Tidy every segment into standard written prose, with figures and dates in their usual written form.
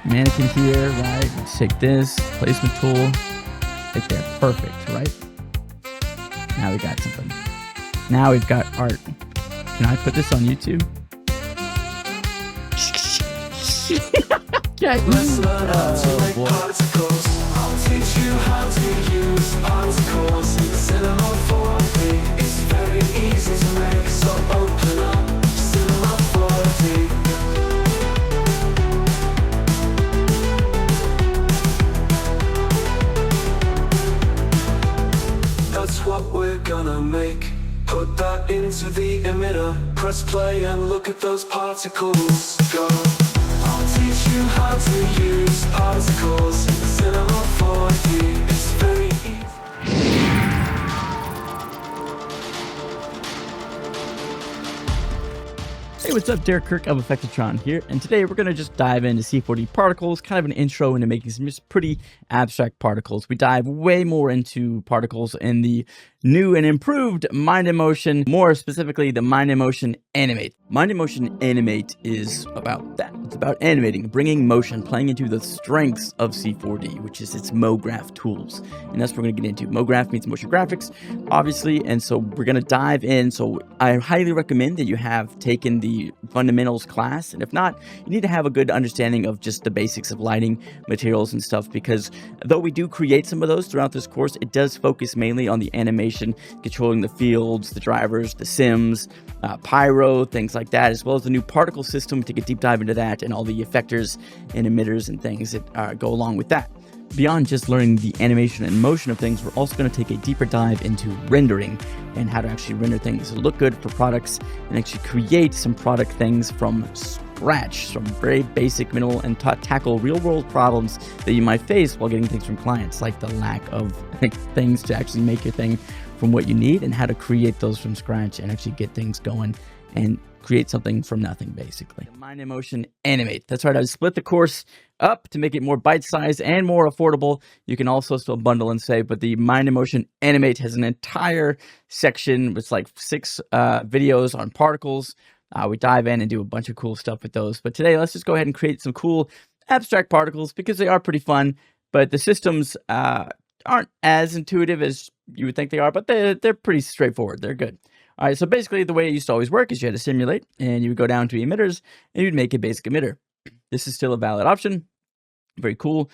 mannequin here, right? Let's take this placement tool right there. Perfect, right? Now we got something. Now we've got art. Can I put this on YouTube? Okay. Let's learn how to make particles. I'll teach you how to use particles in Cinema 4D. It's very easy to make, so open up Cinema 4D. That's what we're gonna make. Put that into the emitter. Press play and look at those particles go. I'll teach you how to use particles in Cinema 4D. It's very easy. Hey, what's up? Kirk of Effectatron here, and today we're going to just dive into C4D particles, kind of an intro into making some just pretty abstract particles. We dive way more into particles in the new and improved Mind in Motion, more specifically the Mind in Motion Animate. Mind in Motion Animate is about that. It's about animating, bringing motion, playing into the strengths of C4D, which is its MoGraph tools. And that's what we're going to get into. MoGraph means motion graphics, obviously, and so we're going to dive in. So I highly recommend that you have taken the fundamentals class, and if not, you need to have a good understanding of just the basics of lighting, materials, and stuff, because though we do create some of those throughout this course, it does focus mainly on the animation, controlling the fields, the drivers, the sims, pyro, things like that, as well as the new particle system to get deep dive into that, and all the effectors and emitters and things that go along with that. Beyond just learning the animation and motion of things, we're also going to take a deeper dive into rendering and how to actually render things look good for products and actually create some product things from scratch, some very basic, minimal, and tackle real-world problems that you might face while getting things from clients, like the lack of things to actually make your thing from what you need, and how to create those from scratch and actually get things going and create something from nothing, basically. Mind in Motion Animate. That's right, I split the course up to make it more bite-sized and more affordable. You can also still bundle and save, but the Mind in Motion Animate has an entire section with like 6 videos on particles. We dive in and do a bunch of cool stuff with those. But today, let's just go ahead and create some cool abstract particles because they are pretty fun, but the systems aren't as intuitive as you would think they are, but they're pretty straightforward. They're good. All right, so basically the way it used to always work is you had to simulate, and you would go down to emitters, and you'd make a basic emitter. This is still a valid option. Very cool.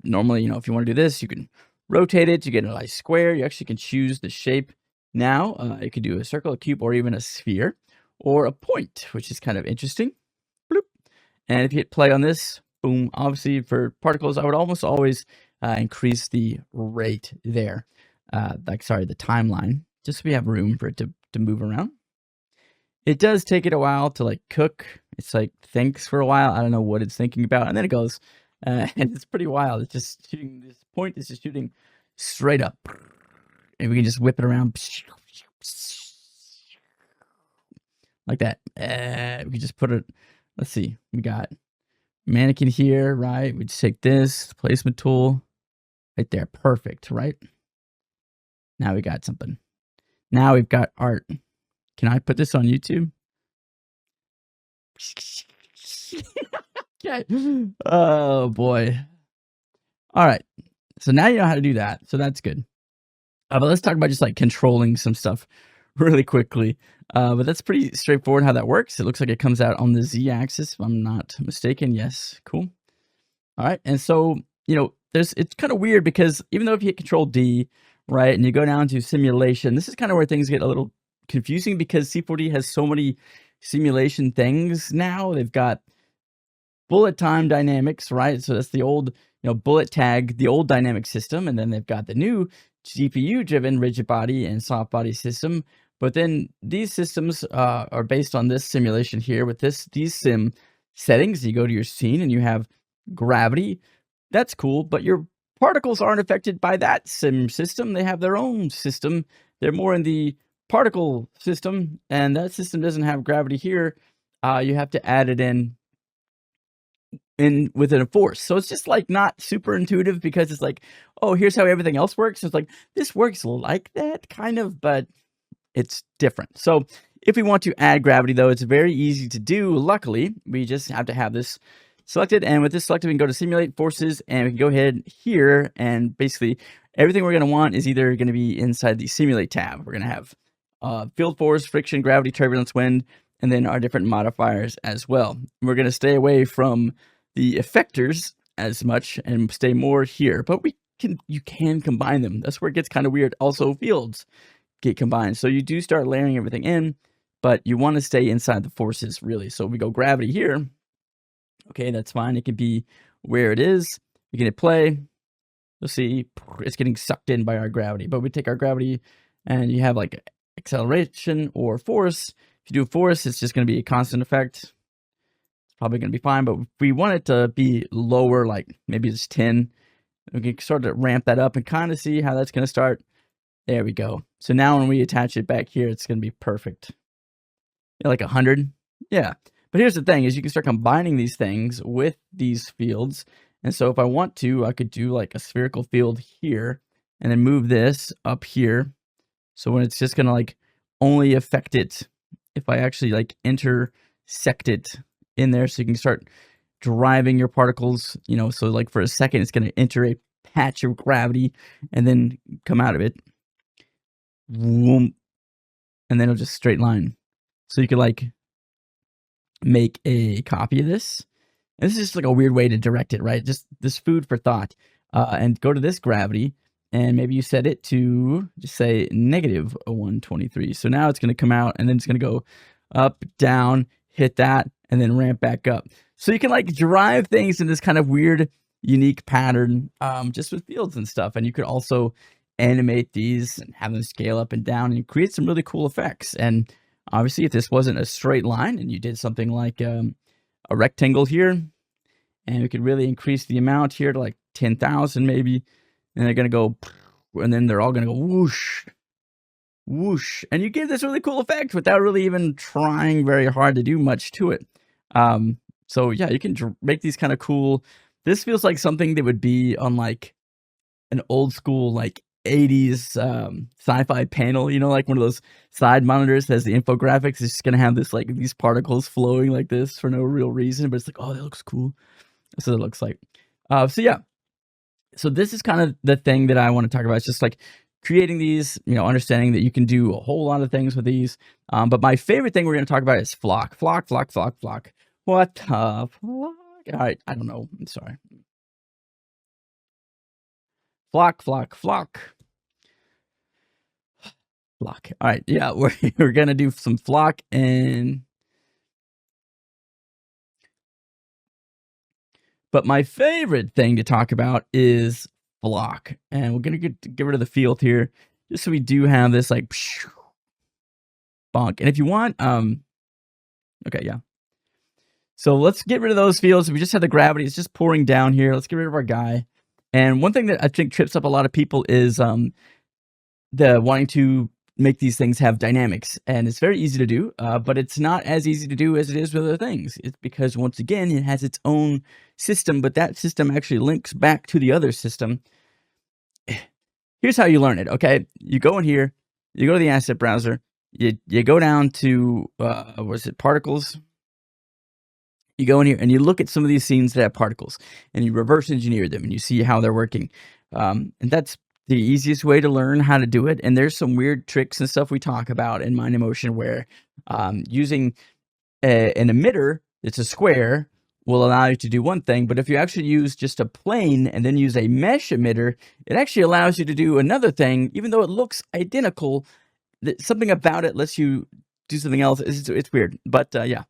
Normally, if you want to do this, you can rotate it. You get a nice square. You actually can choose the shape. Now, you could do a circle, a cube, or even a sphere, or a point, which is kind of interesting. Bloop. And if you hit play on this, boom. Obviously, for particles, I would almost always increase the rate there. The timeline, just so we have room for it to move around. It does take it a while to like cook. It's like thinks for a while. I don't know what it's thinking about, and then it goes, and it's pretty wild. It's just shooting. This point is just shooting straight up, and we can just whip it around like that. We can just put it. Let's see. We got mannequin here, right? We just take this placement tool right there. Perfect, right? Now we got something. Now we've got art. Can I put this on YouTube? Okay. Oh boy. All right. So now you know how to do that. So that's good. But let's talk about just like controlling some stuff really quickly. But that's pretty straightforward how that works. It looks like it comes out on the Z-axis, if I'm not mistaken. Yes. Cool. All right. And so, it's kind of weird because even though if you hit Control D, right, and you go down to simulation, this is kind of where things get a little confusing because C4D has so many simulation things now. They've got bullet time dynamics, right? So that's the old, bullet tag, the old dynamic system. And then they've got the new GPU driven rigid body and soft body system. But then these systems are based on this simulation here with these sim settings. You go to your scene and you have gravity. That's cool, but your particles aren't affected by that sim system. They have their own system. They're more in the particle system, and that system doesn't have gravity here. You have to add it in within a force. So it's just like not super intuitive because it's like, oh, here's how everything else works. It's like, this works like that kind of, but it's different. So if we want to add gravity though, it's very easy to do. Luckily, we just have to have this selected. And with this selected, we can go to simulate forces, and we can go ahead here, and basically everything we're going to want is either going to be inside the simulate tab. We're going to have field force, friction, gravity, turbulence, wind, and then our different modifiers as well. We're going to stay away from the effectors as much and stay more here, but you can combine them. That's where it gets kind of weird. Also, fields get combined, so you do start layering everything in, but you want to stay inside the forces really. So we go gravity here. Okay, that's fine. It can be where it is. You can hit play. You'll see it's getting sucked in by our gravity, but we take our gravity and you have like acceleration or force. If you do force, it's just going to be a constant effect. It's probably going to be fine, but if we want it to be lower, like maybe it's 10, we can start to ramp that up and kind of see how that's going to start. There we go. So now when we attach it back here, it's going to be perfect. Yeah, like 100. Yeah. But here's the thing is you can start combining these things with these fields. And so if I want to, I could do like a spherical field here and then move this up here. So when it's just going to like only affect it if I actually like intersect it in there, so you can start driving your particles, you know, so like for a second, it's going to enter a patch of gravity and then come out of it. Boom. And then it'll just straight line. So you could like make a copy of this. And this is just like a weird way to direct it, right? Just this food for thought. And go to this gravity, and maybe you set it to just say negative 123. So now it's going to come out, and then it's going to go up, down, hit that, and then ramp back up. So you can like drive things in this kind of weird, unique pattern just with fields and stuff. And you could also animate these and have them scale up and down and create some really cool effects. And obviously, if this wasn't a straight line and you did something like a rectangle here, and we could really increase the amount here to like 10,000 maybe, and they're going to go, and then they're all going to go whoosh, whoosh. And you get this really cool effect without really even trying very hard to do much to it. So yeah, you can make these kind of cool. This feels like something that would be on like an old school, like 80s sci-fi panel, you know, like one of those side monitors that has the infographics. It's just going to have this, like these particles flowing like this for no real reason, but it's like, oh, that looks cool. That's what it looks like. So yeah, so this is kind of the thing that I want to talk about. It's just like creating these, you know, understanding that you can do a whole lot of things with these. But my favorite thing we're going to talk about is flock. What the flock? All right, I don't know. I'm sorry. Flock. All right, yeah, we're gonna do some flock, but my favorite thing to talk about is flock, and we're gonna get rid of the field here, just so we do have this like bonk. And if you want, okay, yeah. So let's get rid of those fields. We just have the gravity; it's just pouring down here. Let's get rid of our guy. And one thing that I think trips up a lot of people is the wanting to make these things have dynamics. And it's very easy to do, but it's not as easy to do as it is with other things. It's because, once again, it has its own system, but that system actually links back to the other system. Here's how you learn it, okay? You go in here, you go to the asset browser, you go down to, particles. You go in here and you look at some of these scenes that have particles, and you reverse engineer them, and you see how they're working. And that's the easiest way to learn how to do it. And there's some weird tricks and stuff we talk about in Mind in Motion where using an emitter that's a square will allow you to do one thing, but if you actually use just a plane and then use a mesh emitter, it actually allows you to do another thing, even though it looks identical. Something about it lets you do something else. It's weird, but yeah.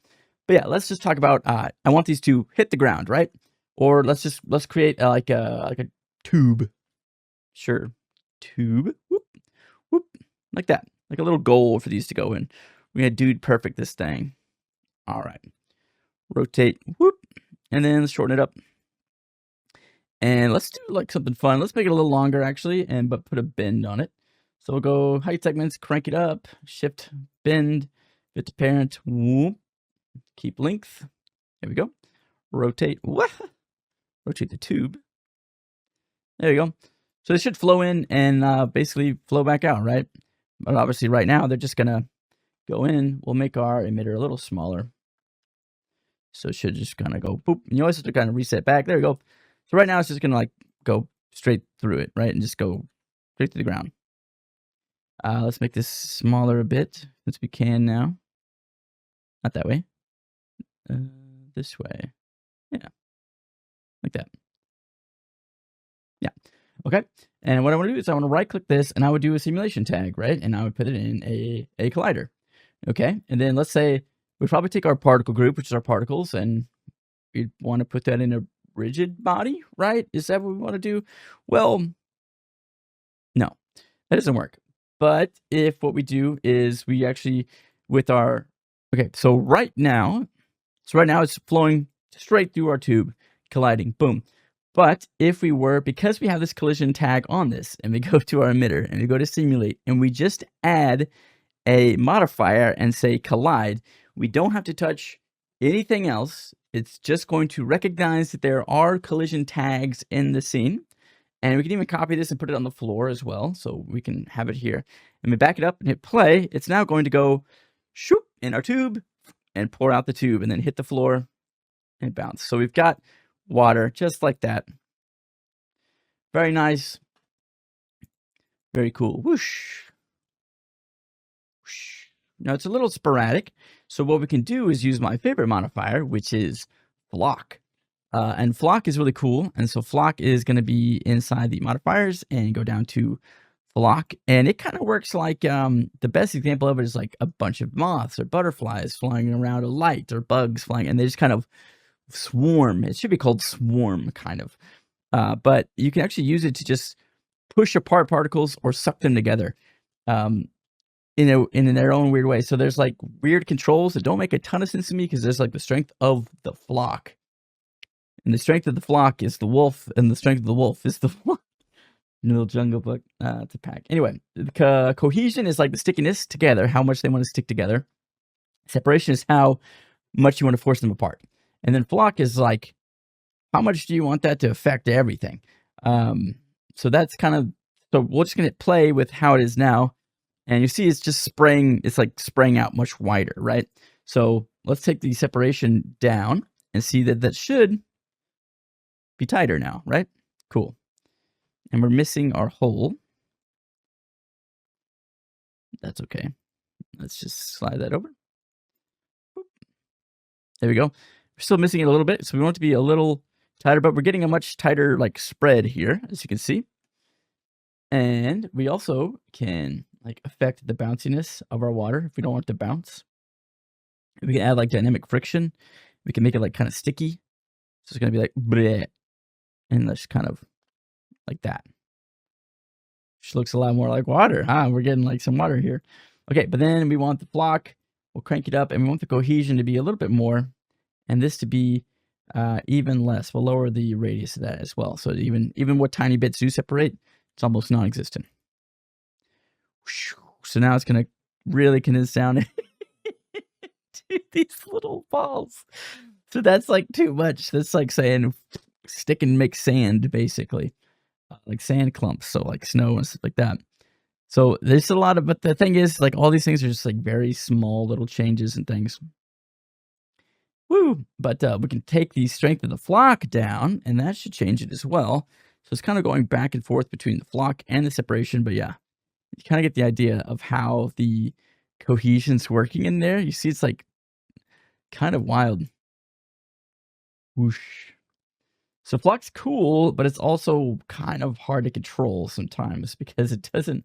But yeah, let's just talk about, I want these to hit the ground, right? Or let's create like a tube. Sure. Tube. Whoop, whoop. Like that. Like a little goal for these to go in. We're going to dude perfect this thing. All right. Rotate. Whoop. And then let's shorten it up. And let's do like something fun. Let's make it a little longer actually, but put a bend on it. So we'll go height segments, crank it up, shift, bend, fit to parent, whoop. Keep length. There we go. Rotate. What? Rotate the tube. There you go. So it should flow in and basically flow back out, right? But obviously right now they're just going to go in. We'll make our emitter a little smaller. So it should just kind of go boop. And you always have to kind of reset back. There we go. So right now it's just going to like go straight through it, right? And just go straight to the ground. Let's make this smaller a bit since we can now. Not that way. This way. Yeah. Like that. Yeah. Okay. And what I want to do is I want to right click this and I would do a simulation tag, right? And I would put it in a collider. Okay. And then let's say we probably take our particle group, which is our particles, and we want to put that in a rigid body, right? Is that what we want to do? Well, no, that doesn't work. But if what we do is we actually with our, okay, so right now it's flowing straight through our tube, colliding, boom. But if we were, because we have this collision tag on this, and we go to our emitter and we go to simulate, and we just add a modifier and say collide, we don't have to touch anything else. It's just going to recognize that there are collision tags in the scene. And we can even copy this and put it on the floor as well. So we can have it here. And we back it up and hit play. It's now going to go shoop in our tube and pour out the tube and then hit the floor and bounce. So we've got water just like that. Very nice. Very cool. Whoosh. Whoosh. Now it's a little sporadic. So what we can do is use my favorite modifier, which is flock. And flock is really cool. And so flock is going to be inside the modifiers and go down to flock. And it kind of works like the best example of it is like a bunch of moths or butterflies flying around a light or bugs flying. And they just kind of swarm. It should be called swarm kind of. But you can actually use it to just push apart particles or suck them together in their own weird way. So there's like weird controls that don't make a ton of sense to me because there's like the strength of the flock. And the strength of the flock is the wolf, and the strength of the wolf is the flock. Little jungle book to pack. Anyway, the cohesion is like the stickiness together, how much they want to stick together. Separation is how much you want to force them apart. And then flock is like, how much do you want that to affect everything? So that's kind of, so we're just going to play with how it is now. And you see it's just spraying, it's like spraying out much wider, right? So let's take the separation down and see that that should be tighter now, right? Cool. And we're missing our hole. That's okay. Let's just slide that over. Boop. There we go. We're still missing it a little bit, so we want it to be a little tighter, but we're getting a much tighter like spread here, as you can see. And we also can like affect the bounciness of our water if we don't want it to bounce. We can add like dynamic friction. We can make it like kind of sticky. So it's gonna be like bleh. And that's kind of like that. Which looks a lot more like water, huh? We're getting like some water here. Okay, but then we want the flock. We'll crank it up, and we want the cohesion to be a little bit more, and this to be even less. We'll lower the radius of that as well. So even what tiny bits do separate, it's almost non-existent. So now it's gonna really condense down to these little balls. So that's like too much. That's like saying stick and mix sand, basically, like sand clumps, so like snow and stuff like that. So there's a lot of, but the thing is, like all these things are just like very small little changes and things. Woo! But we can take the strength of the flock down, and that should change it as well. So it's kind of going back and forth between the flock and the separation, but yeah, you kind of get the idea of how the cohesion's working in there. You see, it's like kind of wild. Whoosh. So flock's cool, but it's also kind of hard to control sometimes because it doesn't.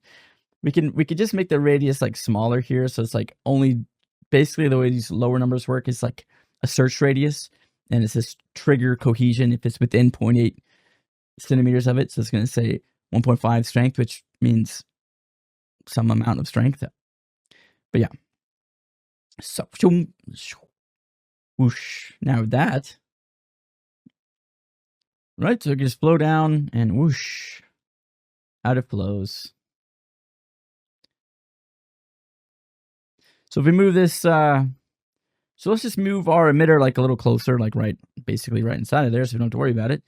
We could just make the radius like smaller here, so it's like only basically the way these lower numbers work is like a search radius, and it's this trigger cohesion if it's within 0.8 centimeters of it. So it's going to say 1.5 strength, which means some amount of strength. But yeah, so whoosh. Now that. Right, so it can just flow down and whoosh, out it flows. So if we move this, so let's just move our emitter like a little closer, like basically right inside of there, so we don't have to worry about it.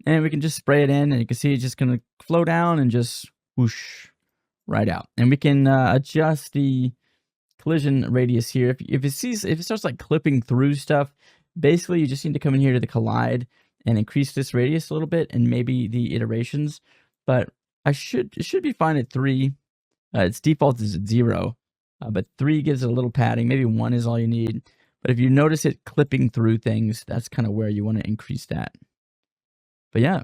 And we can just spray it in, and you can see it's just going to flow down and just whoosh right out. And we can adjust the collision radius here. If it starts like clipping through stuff, Basically, you just need to come in here to the collide and increase this radius a little bit and maybe the iterations, but it should be fine at 3. Its default is at 0, but 3 gives it a little padding. Maybe 1 is all you need. But if you notice it clipping through things, that's kind of where you want to increase that. But yeah,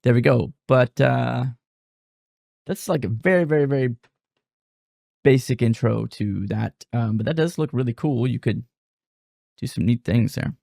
there we go. But that's like a very, very, very basic intro to that. But that does look really cool. You could do some neat things there.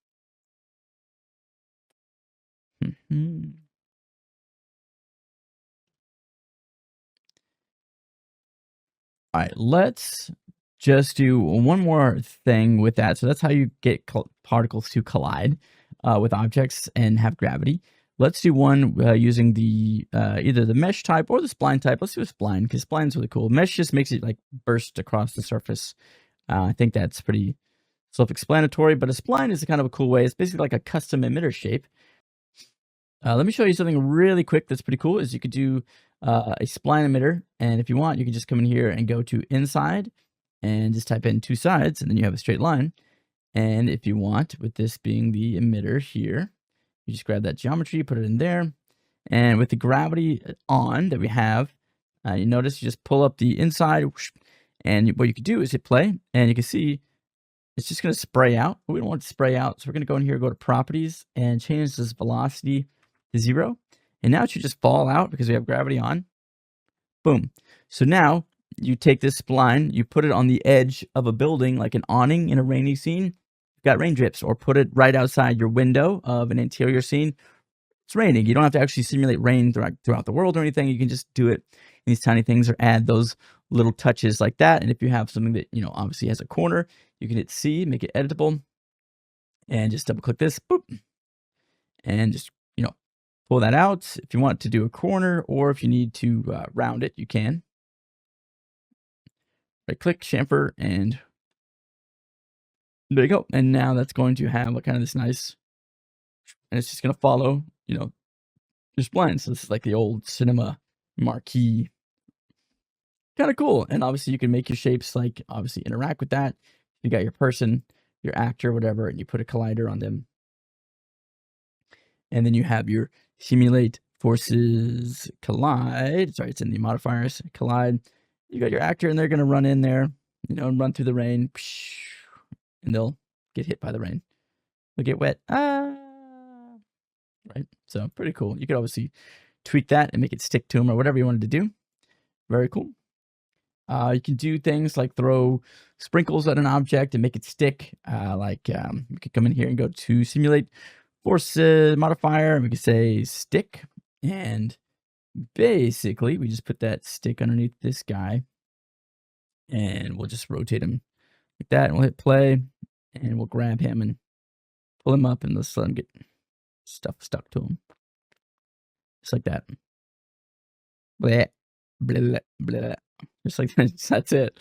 All right, let's just do one more thing with that. So that's how you get particles to collide with objects and have gravity. Let's do one using the either the mesh type or the spline type. Let's do a spline because spline's really cool. Mesh just makes it like burst across the surface. I think that's pretty self-explanatory, but a spline is kind of a cool way. It's basically like a custom emitter shape. Let me show you something really quick that's pretty cool. Is you could do a spline emitter, and if you want, you can just come in here and go to inside and just type in 2 sides, and then you have a straight line. And if you want, with this being the emitter here, you just grab that geometry, put it in there, and with the gravity on that we have, you notice you just pull up the inside, and what you could do is hit play, and you can see it's just going to spray out. We don't want it to spray out, so we're going to go in here, go to properties, and change this velocity to 0. And now it should just fall out because we have gravity on. Boom. So now you take this spline, you put it on the edge of a building, like an awning in a rainy scene. You've got rain drips, or put it right outside your window of an interior scene. It's raining. You don't have to actually simulate rain throughout the world or anything. You can just do it in these tiny things or add those little touches like that. And if you have something that, obviously has a corner, you can hit C, make it editable, and just double click this, boop, and just, pull that out. If you want to do a corner, or if you need to round it, you can. Right click, chamfer, and there you go. And now that's going to have kind of this nice, and it's just going to follow, your spline. So this is like the old cinema marquee. Kind of cool. And obviously you can make your shapes obviously interact with that. You got your person, your actor, whatever, and you put a collider on them. And then you have your simulate forces collide. Sorry, it's in the modifiers. Collide. You got your actor, and they're going to run in there, and run through the rain. And they'll get hit by the rain. They'll get wet. Right? So pretty cool. You could obviously tweak that and make it stick to them or whatever you wanted to do. Very cool. You can do things like throw sprinkles at an object and make it stick. You could come in here and go to simulate force modifier, and we can say stick, and basically we just put that stick underneath this guy, and we'll just rotate him like that, and we'll hit play, and we'll grab him and pull him up, and let's let him get stuff stuck to him, just like that. Blah, blah, blah. Just like that. That's it.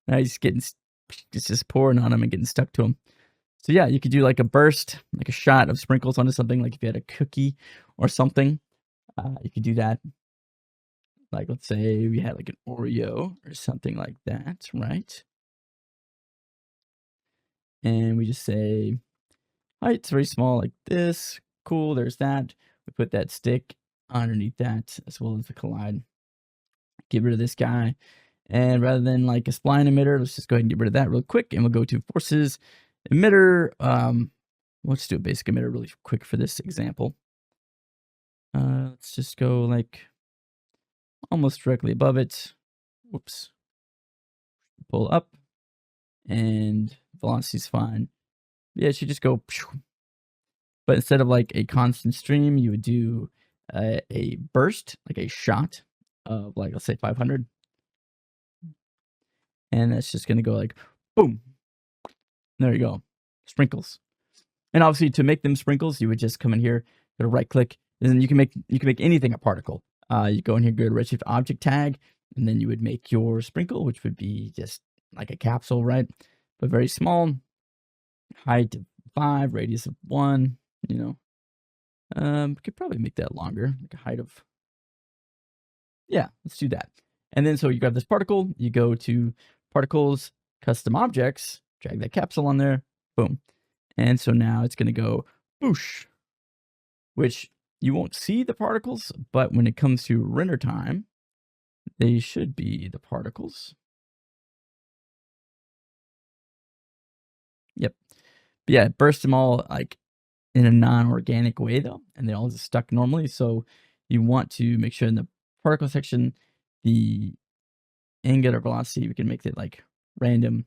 Now he's just pouring on him and getting stuck to him. So yeah, you could do like a burst, like a shot of sprinkles onto something, like if you had a cookie or something. You could do that. Like, let's say we had like an Oreo or something like that, right? And we just say, height's very small, like this. Cool, there's that. We put that stick underneath that, as well as the collide. Get rid of this guy. And rather than like a spline emitter, let's just go ahead and get rid of that real quick. And we'll go to forces emitter. Let's do a basic emitter really quick for this example. Let's just go like almost directly above it. Whoops. Pull up, and velocity's fine. Yeah, it should just go. But instead of like a constant stream, you would do a burst, like a shot of like, let's say 500. And that's just going to go like, boom. There you go. Sprinkles. And obviously to make them sprinkles, you would just come in here, go to right click, and then you can make anything a particle. You go in here, go to Redshift object tag, and then you would make your sprinkle, which would be just like a capsule, right? But very small, height of 5, radius of 1, could probably make that longer, like a height of, yeah, let's do that. And then so you grab this particle, you go to particles, custom objects, drag that capsule on there, Boom. And so now it's going to go boosh, which you won't see the particles, but when it comes to render time, they should be the particles. Yep. But yeah, it burst them all like in a non-organic way though, and they all just stuck normally. So you want to make sure in the particle section, the angular velocity, we can make it like random.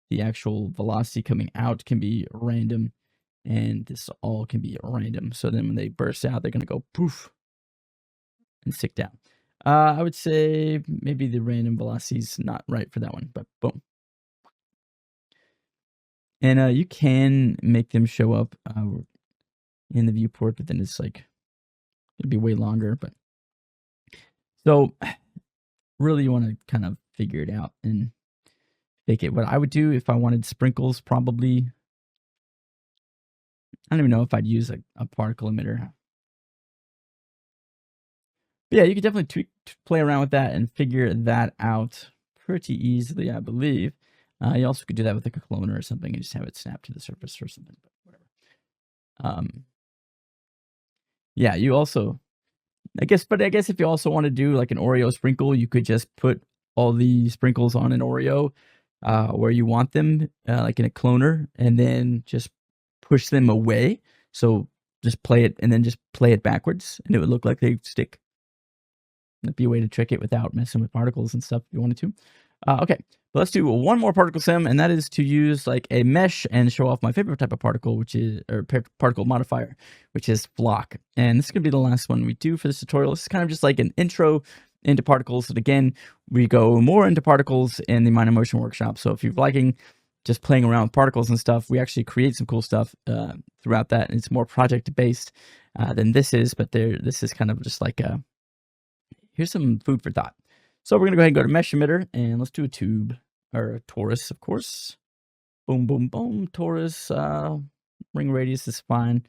The actual velocity coming out can be random, and this all can be random. So then when they burst out, they're going to go poof and stick down. I would say maybe the random velocity is not right for that one, but boom. And you can make them show up in the viewport, but then it's like it'd be way longer. But so really, you want to kind of figure it out and make it. What I would do if I wanted sprinkles, probably, I don't even know if I'd use a particle emitter. But yeah, you could definitely play around with that and figure that out pretty easily, I believe. You also could do that with like a cloner or something and just have it snap to the surface or something, but whatever. Yeah, you also, I guess if you also want to do like an Oreo sprinkle, you could just put all the sprinkles on an Oreo where you want them, like in a cloner, and then just push them away. So just play it and then just play it backwards, and it would look like they stick. That'd be a way to trick it without messing with particles and stuff if you wanted to. Okay, but let's do one more particle sim, and that is to use like a mesh and show off my favorite type of particle, which is, or particle modifier, which is flock. And this is going to be the last one we do for this tutorial. This is kind of just like an intro into particles. And again, we go more into particles in the Minor Motion workshop. So if you're liking just playing around with particles and stuff, we actually create some cool stuff throughout that. And it's more project based than this is, but this is kind of just like here's some food for thought. So we're going to go ahead and go to mesh emitter, and let's do a tube, or a torus, of course. Boom, boom, boom, torus. Ring radius is fine.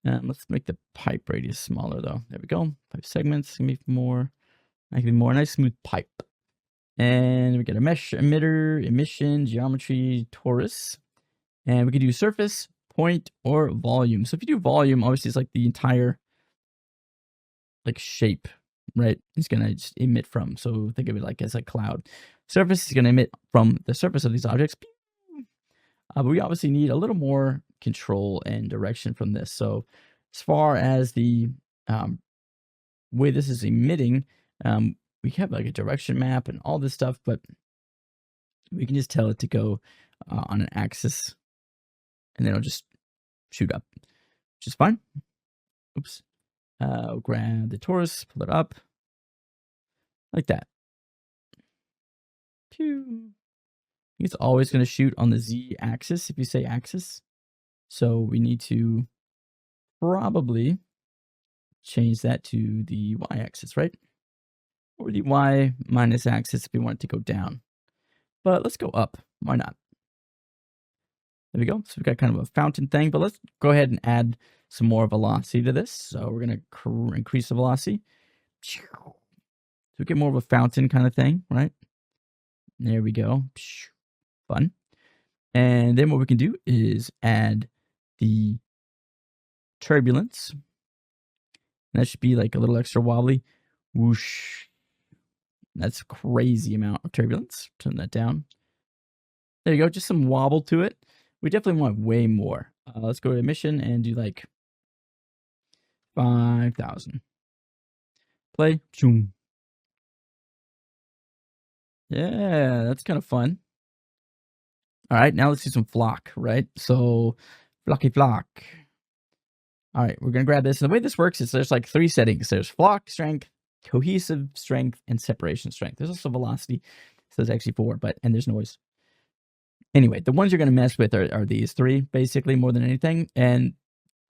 Let's make the pipe radius smaller, though. There we go. 5 segments, can be more. That can be more. Nice, smooth pipe. And we get a mesh emitter, emission, geometry, torus. And we can do surface, point, or volume. So if you do volume, obviously it's like the entire like shape, right? It's going to just emit from. So think of it like as a cloud. Surface is going to emit from the surface of these objects. But we obviously need a little more control and direction from this. So as far as the way this is emitting, we have like a direction map and all this stuff, but we can just tell it to go on an axis, and then it'll just shoot up, which is fine. Oops. Grab the torus, pull it up like that. Pew. It's always going to shoot on the Z axis if you say axis. So we need to probably change that to the Y axis, right? Or the Y minus axis if we want it to go down. But let's go up. Why not? There we go. So we've got kind of a fountain thing, but let's go ahead and add some more velocity to this. So we're going to increase the velocity. So we get more of a fountain kind of thing, right? There we go. Fun. And then what we can do is add the turbulence. That should be like a little extra wobbly. Whoosh. That's a crazy amount of turbulence. Turn that down. There you go. Just some wobble to it. We definitely want way more. Let's go to emission and do like 5,000. Play. Choom. Yeah, that's kind of fun. All right, now let's do some flock, right? So, flocky flock. All right, we're going to grab this. And the way this works is there's like 3 settings. There's flock strength, cohesive strength, and separation strength. There's also velocity. So there's actually 4, and there's noise. Anyway, the ones you're going to mess with are these 3, basically, more than anything. And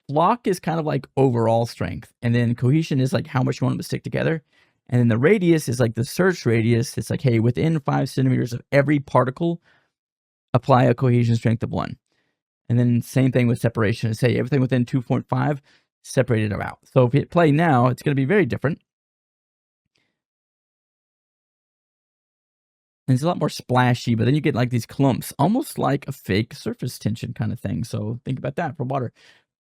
flock is kind of like overall strength. And then cohesion is like how much you want them to stick together. And then the radius is like the search radius. It's like, hey, within 5 centimeters of every particle, apply a cohesion strength of 1. And then same thing with separation. Say everything within 2.5, separate it out. So if you hit play now, it's going to be very different. And it's a lot more splashy, but then you get like these clumps, almost like a fake surface tension kind of thing. So think about that for water.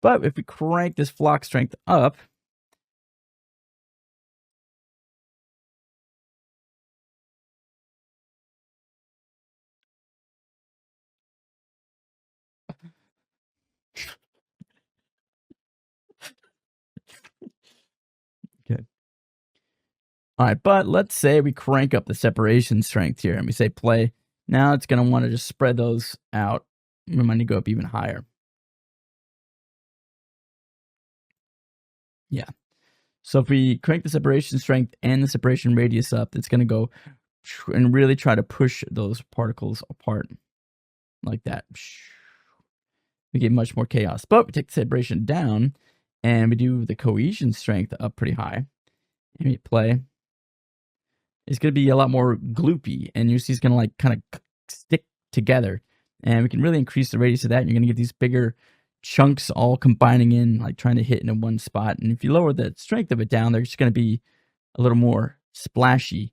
But if we crank this flock strength up, okay. All right, but let's say we crank up the separation strength here and we say play. Now it's going to want to just spread those out. We might need to go up even higher. Yeah. So if we crank the separation strength and the separation radius up, it's going to go and really try to push those particles apart like that. We get much more chaos. But we take the separation down and we do the cohesion strength up pretty high. And we play. It's going to be a lot more gloopy, and you see it's going to like kind of stick together. And we can really increase the radius of that, and you're going to get these bigger chunks all combining in, like trying to hit in one spot. And if you lower the strength of it down, they're just going to be a little more splashy.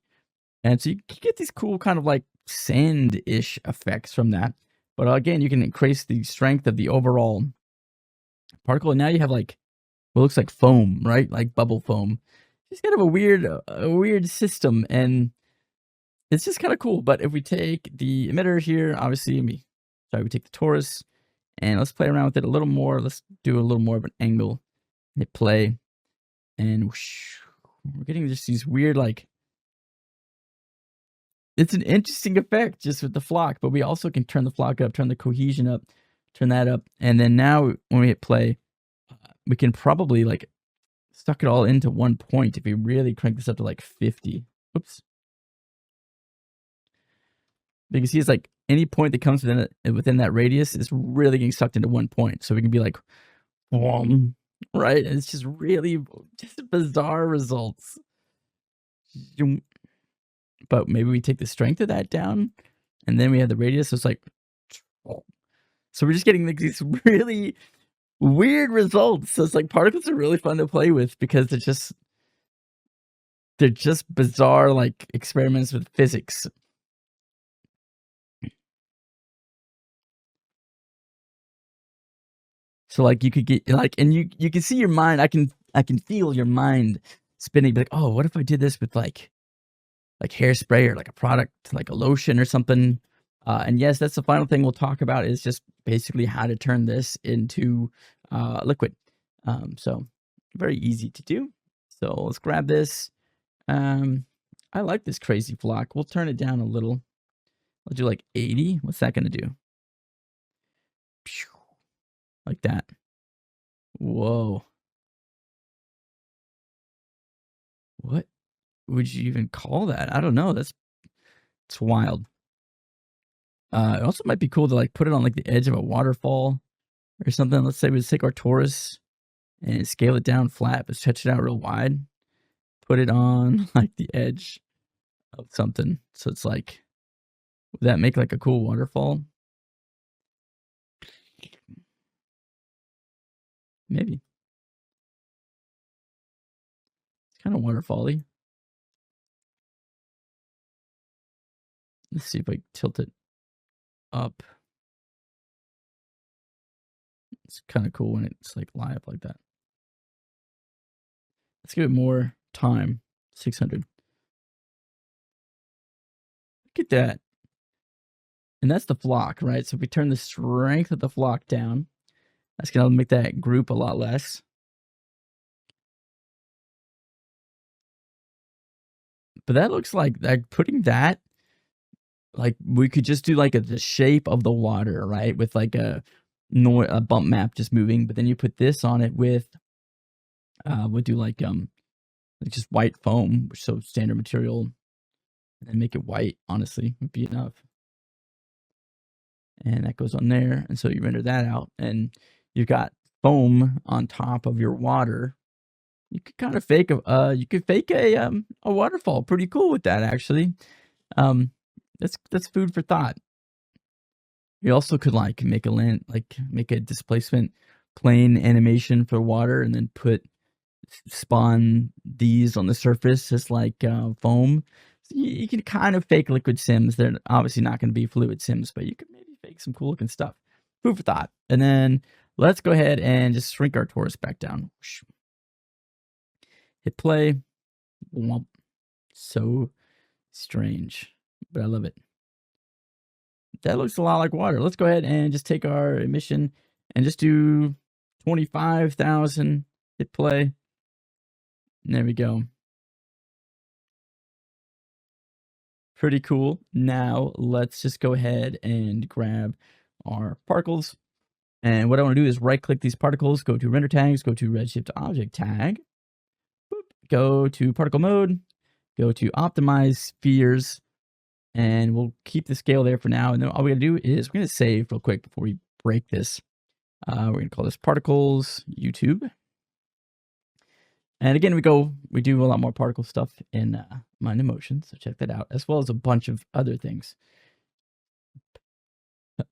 And so you get these cool kind of like sand-ish effects from that. But again, you can increase the strength of the overall particle. And now you have like what looks like foam, right? Like bubble foam. It's kind of a weird system, and it's just kind of cool. But if we take the emitter here, obviously, we take the torus, and let's play around with it a little more. Let's do a little more of an angle. Hit play, and whoosh, we're getting just these weird, like, it's an interesting effect just with the flock, but we also can turn the flock up, turn the cohesion up, turn that up, and then now when we hit play, we can probably, like, stuck it all into one point if we really crank this up to like 50. Oops. You can see it's like any point that comes within that radius is really getting sucked into one point. So we can be like, right? And it's just really just bizarre results. But maybe we take the strength of that down, and then we have the radius. So it's like, so we're just getting like these really weird results. So it's like particles are really fun to play with because they're just bizarre, like, experiments with physics. So like you could get like, and you can see your mind. I can feel your mind spinning. Like, oh, what if I did this with like hairspray or like a product, like a lotion or something? And yes, that's the final thing we'll talk about is just basically how to turn this into liquid. So very easy to do. So let's grab this. I like this crazy flock. We'll turn it down a little. I'll do like 80. What's that going to do? Like that. Whoa. What would you even call that? I don't know. It's wild. It also might be cool to like put it on like the edge of a waterfall or something. Let's say we take our torus and scale it down flat, but stretch it out real wide. Put it on like the edge of something. So it's like, would that make like a cool waterfall? Maybe. It's kind of waterfall-y. Let's see if I tilt it up. It's kind of cool when it's like lie up like that. Let's give it more time. 600. Look at that. And that's the flock, right? So if we turn the strength of the flock down, that's going to make that group a lot less. But that looks like putting that, like we could just do like the shape of the water, right? With like a bump map just moving. But then you put this on it with, we'll do like just white foam, so standard material, and then make it white, honestly, would be enough. And that goes on there. And so you render that out, and you've got foam on top of your water. You could kind of fake a waterfall. Pretty cool with that, actually. That's food for thought. You also could like make a displacement plane animation for water, and then spawn these on the surface as like foam. So you can kind of fake liquid sims. They're obviously not going to be fluid sims, but you could maybe fake some cool looking stuff. Food for thought. And then let's go ahead and just shrink our torus back down. Hit play. Womp. So strange, but I love it. That looks a lot like water. Let's go ahead and just take our emission and just do 25,000. Hit play. And there we go. Pretty cool. Now let's just go ahead and grab our particles. And what I want to do is right click these particles, go to render tags, go to Redshift object tag, boop, go to particle mode, go to optimize spheres, and we'll keep the scale there for now. And then all we're going to do is we're going to save real quick before we break this. We're going to call this particles YouTube. And again, we do a lot more particle stuff in Mind and Motion, so check that out, as well as a bunch of other things.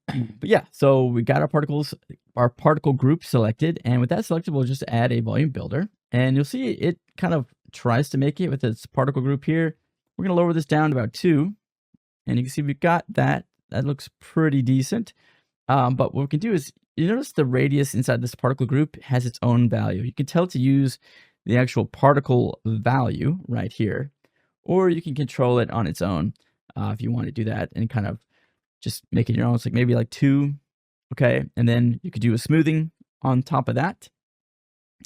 But yeah, so we got our particle group selected, and with that selected, we'll just add a volume builder, and you'll see it kind of tries to make it with its particle group here. We're going to lower this down to about 2, and you can see we've got that. That looks pretty decent. But what we can do is, you notice the radius inside this particle group has its own value. You can tell to use the actual particle value right here, or you can control it on its own if you want to do that and kind of just make it your own. It's like maybe like 2, okay? And then you could do a smoothing on top of that.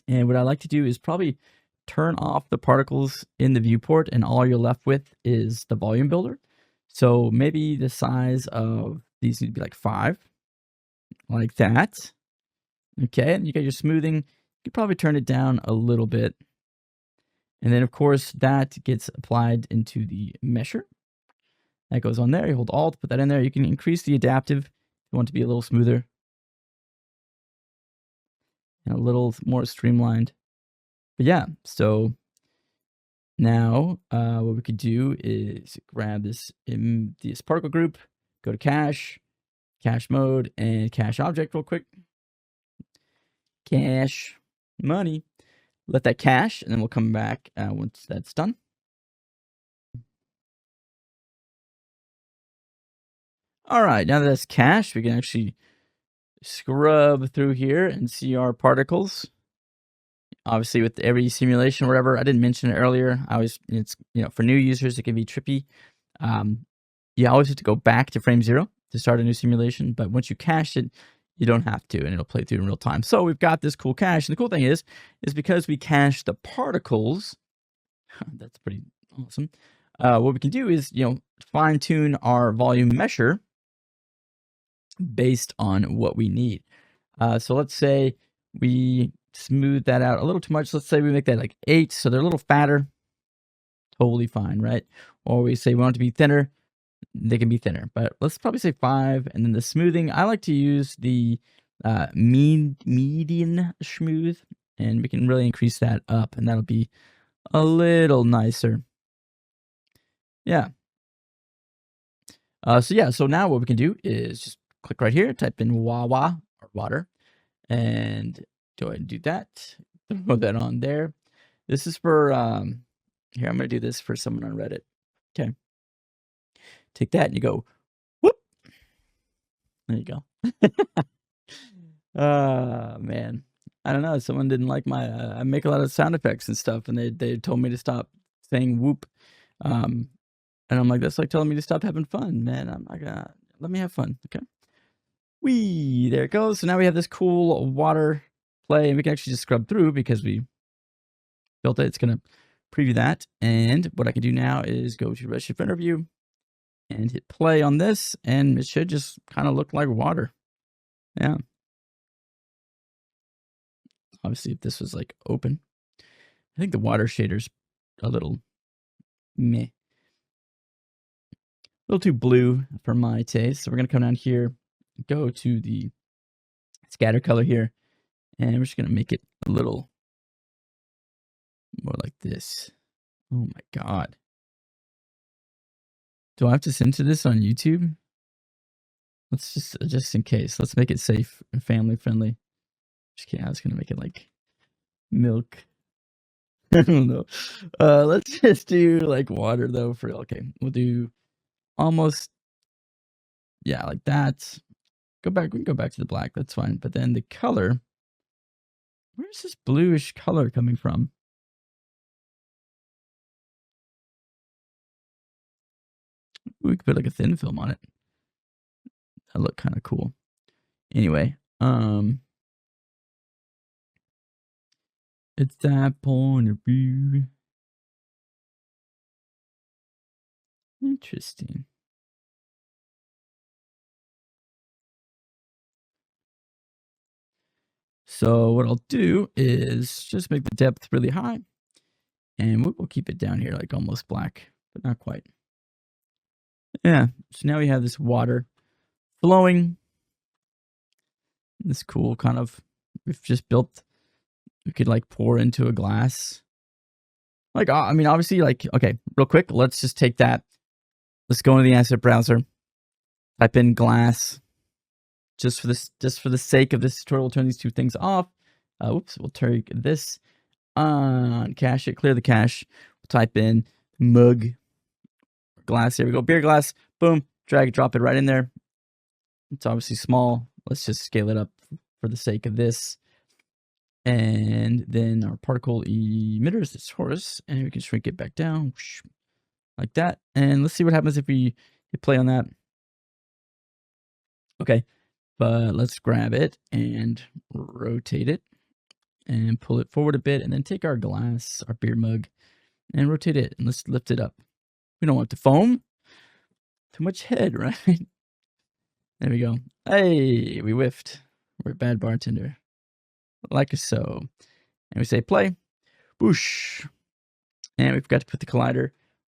And what I like to do is probably turn off the particles in the viewport, and all you're left with is the volume builder. So maybe the size of these need to be like 5, like that. Okay, and you got your smoothing. You could probably turn it down a little bit. And then, of course, that gets applied into the mesher. That goes on there. You hold Alt, put that in there. You can increase the adaptive if you want it to be a little smoother and a little more streamlined. But yeah, so now what we could do is grab this particle group, go to cache mode, and cache object real quick. Cache money. Let that cache, and then we'll come back once that's done. All right, now that that's cached, we can actually scrub through here and see our particles. Obviously, with every simulation or whatever, I didn't mention it earlier. It's for new users, it can be trippy. You always have to go back to frame 0 to start a new simulation, but once you cache it, you don't have to, and it'll play through in real time. So we've got this cool cache, and the cool thing is because we cache the particles, that's pretty awesome. What we can do is, fine tune our volume mesher based on what we need. So let's say we smooth that out a little too much. Let's say we make that like 8, so they're a little fatter. Totally fine, right? Or we say we want it to be thinner. They can be thinner, but let's probably say 5. And then the smoothing, I like to use the median smooth, and we can really increase that up, and that'll be a little nicer. Yeah. So now what we can do is just click right here, type in wawa or water, and go ahead and do that. Throw that on there. This is for here. I'm gonna do this for someone on Reddit. Okay. Take that and you go whoop. There you go. Man, I don't know. Someone didn't like my. I make a lot of sound effects and stuff, and they told me to stop saying whoop. And I'm like, that's like telling me to stop having fun, man. I'm like, let me have fun, okay? There it goes. So now we have this cool water play, and we can actually just scrub through because we built it. It's gonna preview that, and what I can do now is go to Redshift Interview and hit play on this, and it should just kind of look like water. Yeah. Obviously, if this was like open, I think the water shader's a little meh. A little too blue for my taste. So we're going to come down here, go to the scatter color here, and we're just going to make it a little more like this. Oh my God. Do I have to censor this on YouTube? Let's just in case, let's make it safe and family friendly. Just kidding. I was going to make it like milk. I don't know. Let's just do like water though for okay. We'll do almost yeah, like that. Go back. We can go back to the black. That's fine. But then the color. Where's this bluish color coming from? We could put like a thin film on it. That look kind of cool. Anyway, it's that point of view. Interesting. So what I'll do is just make the depth really high, and we'll keep it down here like almost black, but not quite. Yeah. So now we have this water flowing. This cool kind of we've just built. We could like pour into a glass. Like I mean, obviously, like okay, real quick. Let's just take that. Let's go into the asset browser. Type in glass. Just for the sake of this tutorial, we'll turn these two things off. Whoops, we'll take this on cache it, clear the cache. We'll type in mug glass. Here we go, beer glass. Boom, drag, drop it right in there. It's obviously small. Let's just scale it up for the sake of this. And then our particle emitter is this horse, and we can shrink it back down like that. And let's see what happens if we hit play on that. Okay. But let's grab it and rotate it and pull it forward a bit, and then take our glass, our beer mug, and rotate it, and let's lift it up. We don't want the foam. Too much head, right? There we go. Hey, we whiffed. We're a bad bartender. Like so. And we say play. Whoosh. And we forgot to put the collider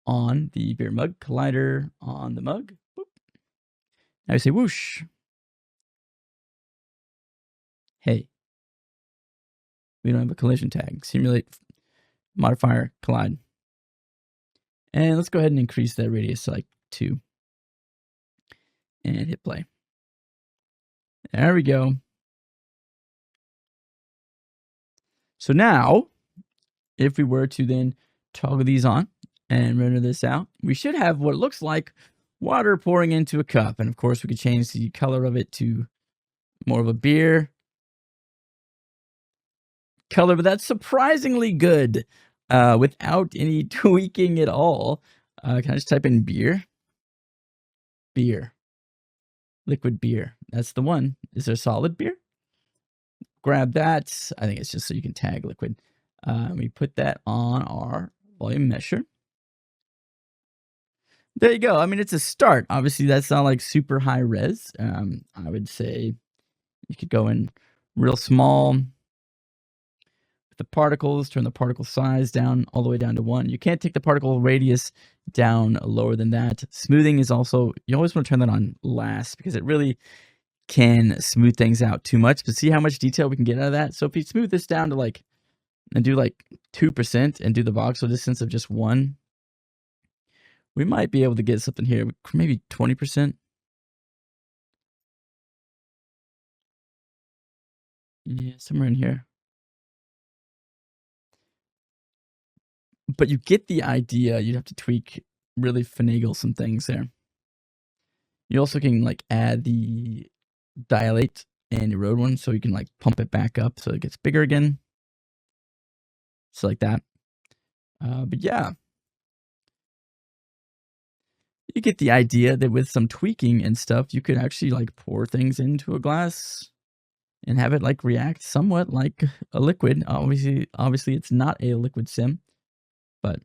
on the beer mug. Collider on the mug. Boop. Now we say whoosh. Hey, we don't have a collision tag. Simulate modifier collide. And let's go ahead and increase that radius to like 2. And hit play. There we go. So now, if we were to then toggle these on and render this out, we should have what looks like water pouring into a cup. And of course, we could change the color of it to more of a beer color, but that's surprisingly good without any tweaking at all. Can I just type in beer? Beer. Liquid beer. That's the one. Is there solid beer? Grab that. I think it's just so you can tag liquid. We put that on our volume measure. There you go. I mean, it's a start. Obviously, that's not like super high res. I would say you could go in real small with the particles, turn the particle size down all the way down to 1. You can't take the particle radius down lower than that. Smoothing is also, you always want to turn that on last because it really can smooth things out too much. But see how much detail we can get out of that. So if you smooth this down to like, and do like 2% and do the voxel distance of just 1, we might be able to get something here, maybe 20%. Yeah, somewhere in here. But you get the idea. You'd have to tweak, really finagle some things there. You also can like add the dilate and erode one, so you can like pump it back up so it gets bigger again. So like that. But yeah. You get the idea that with some tweaking and stuff, you could actually like pour things into a glass and have it like react somewhat like a liquid. Obviously it's not a liquid sim, but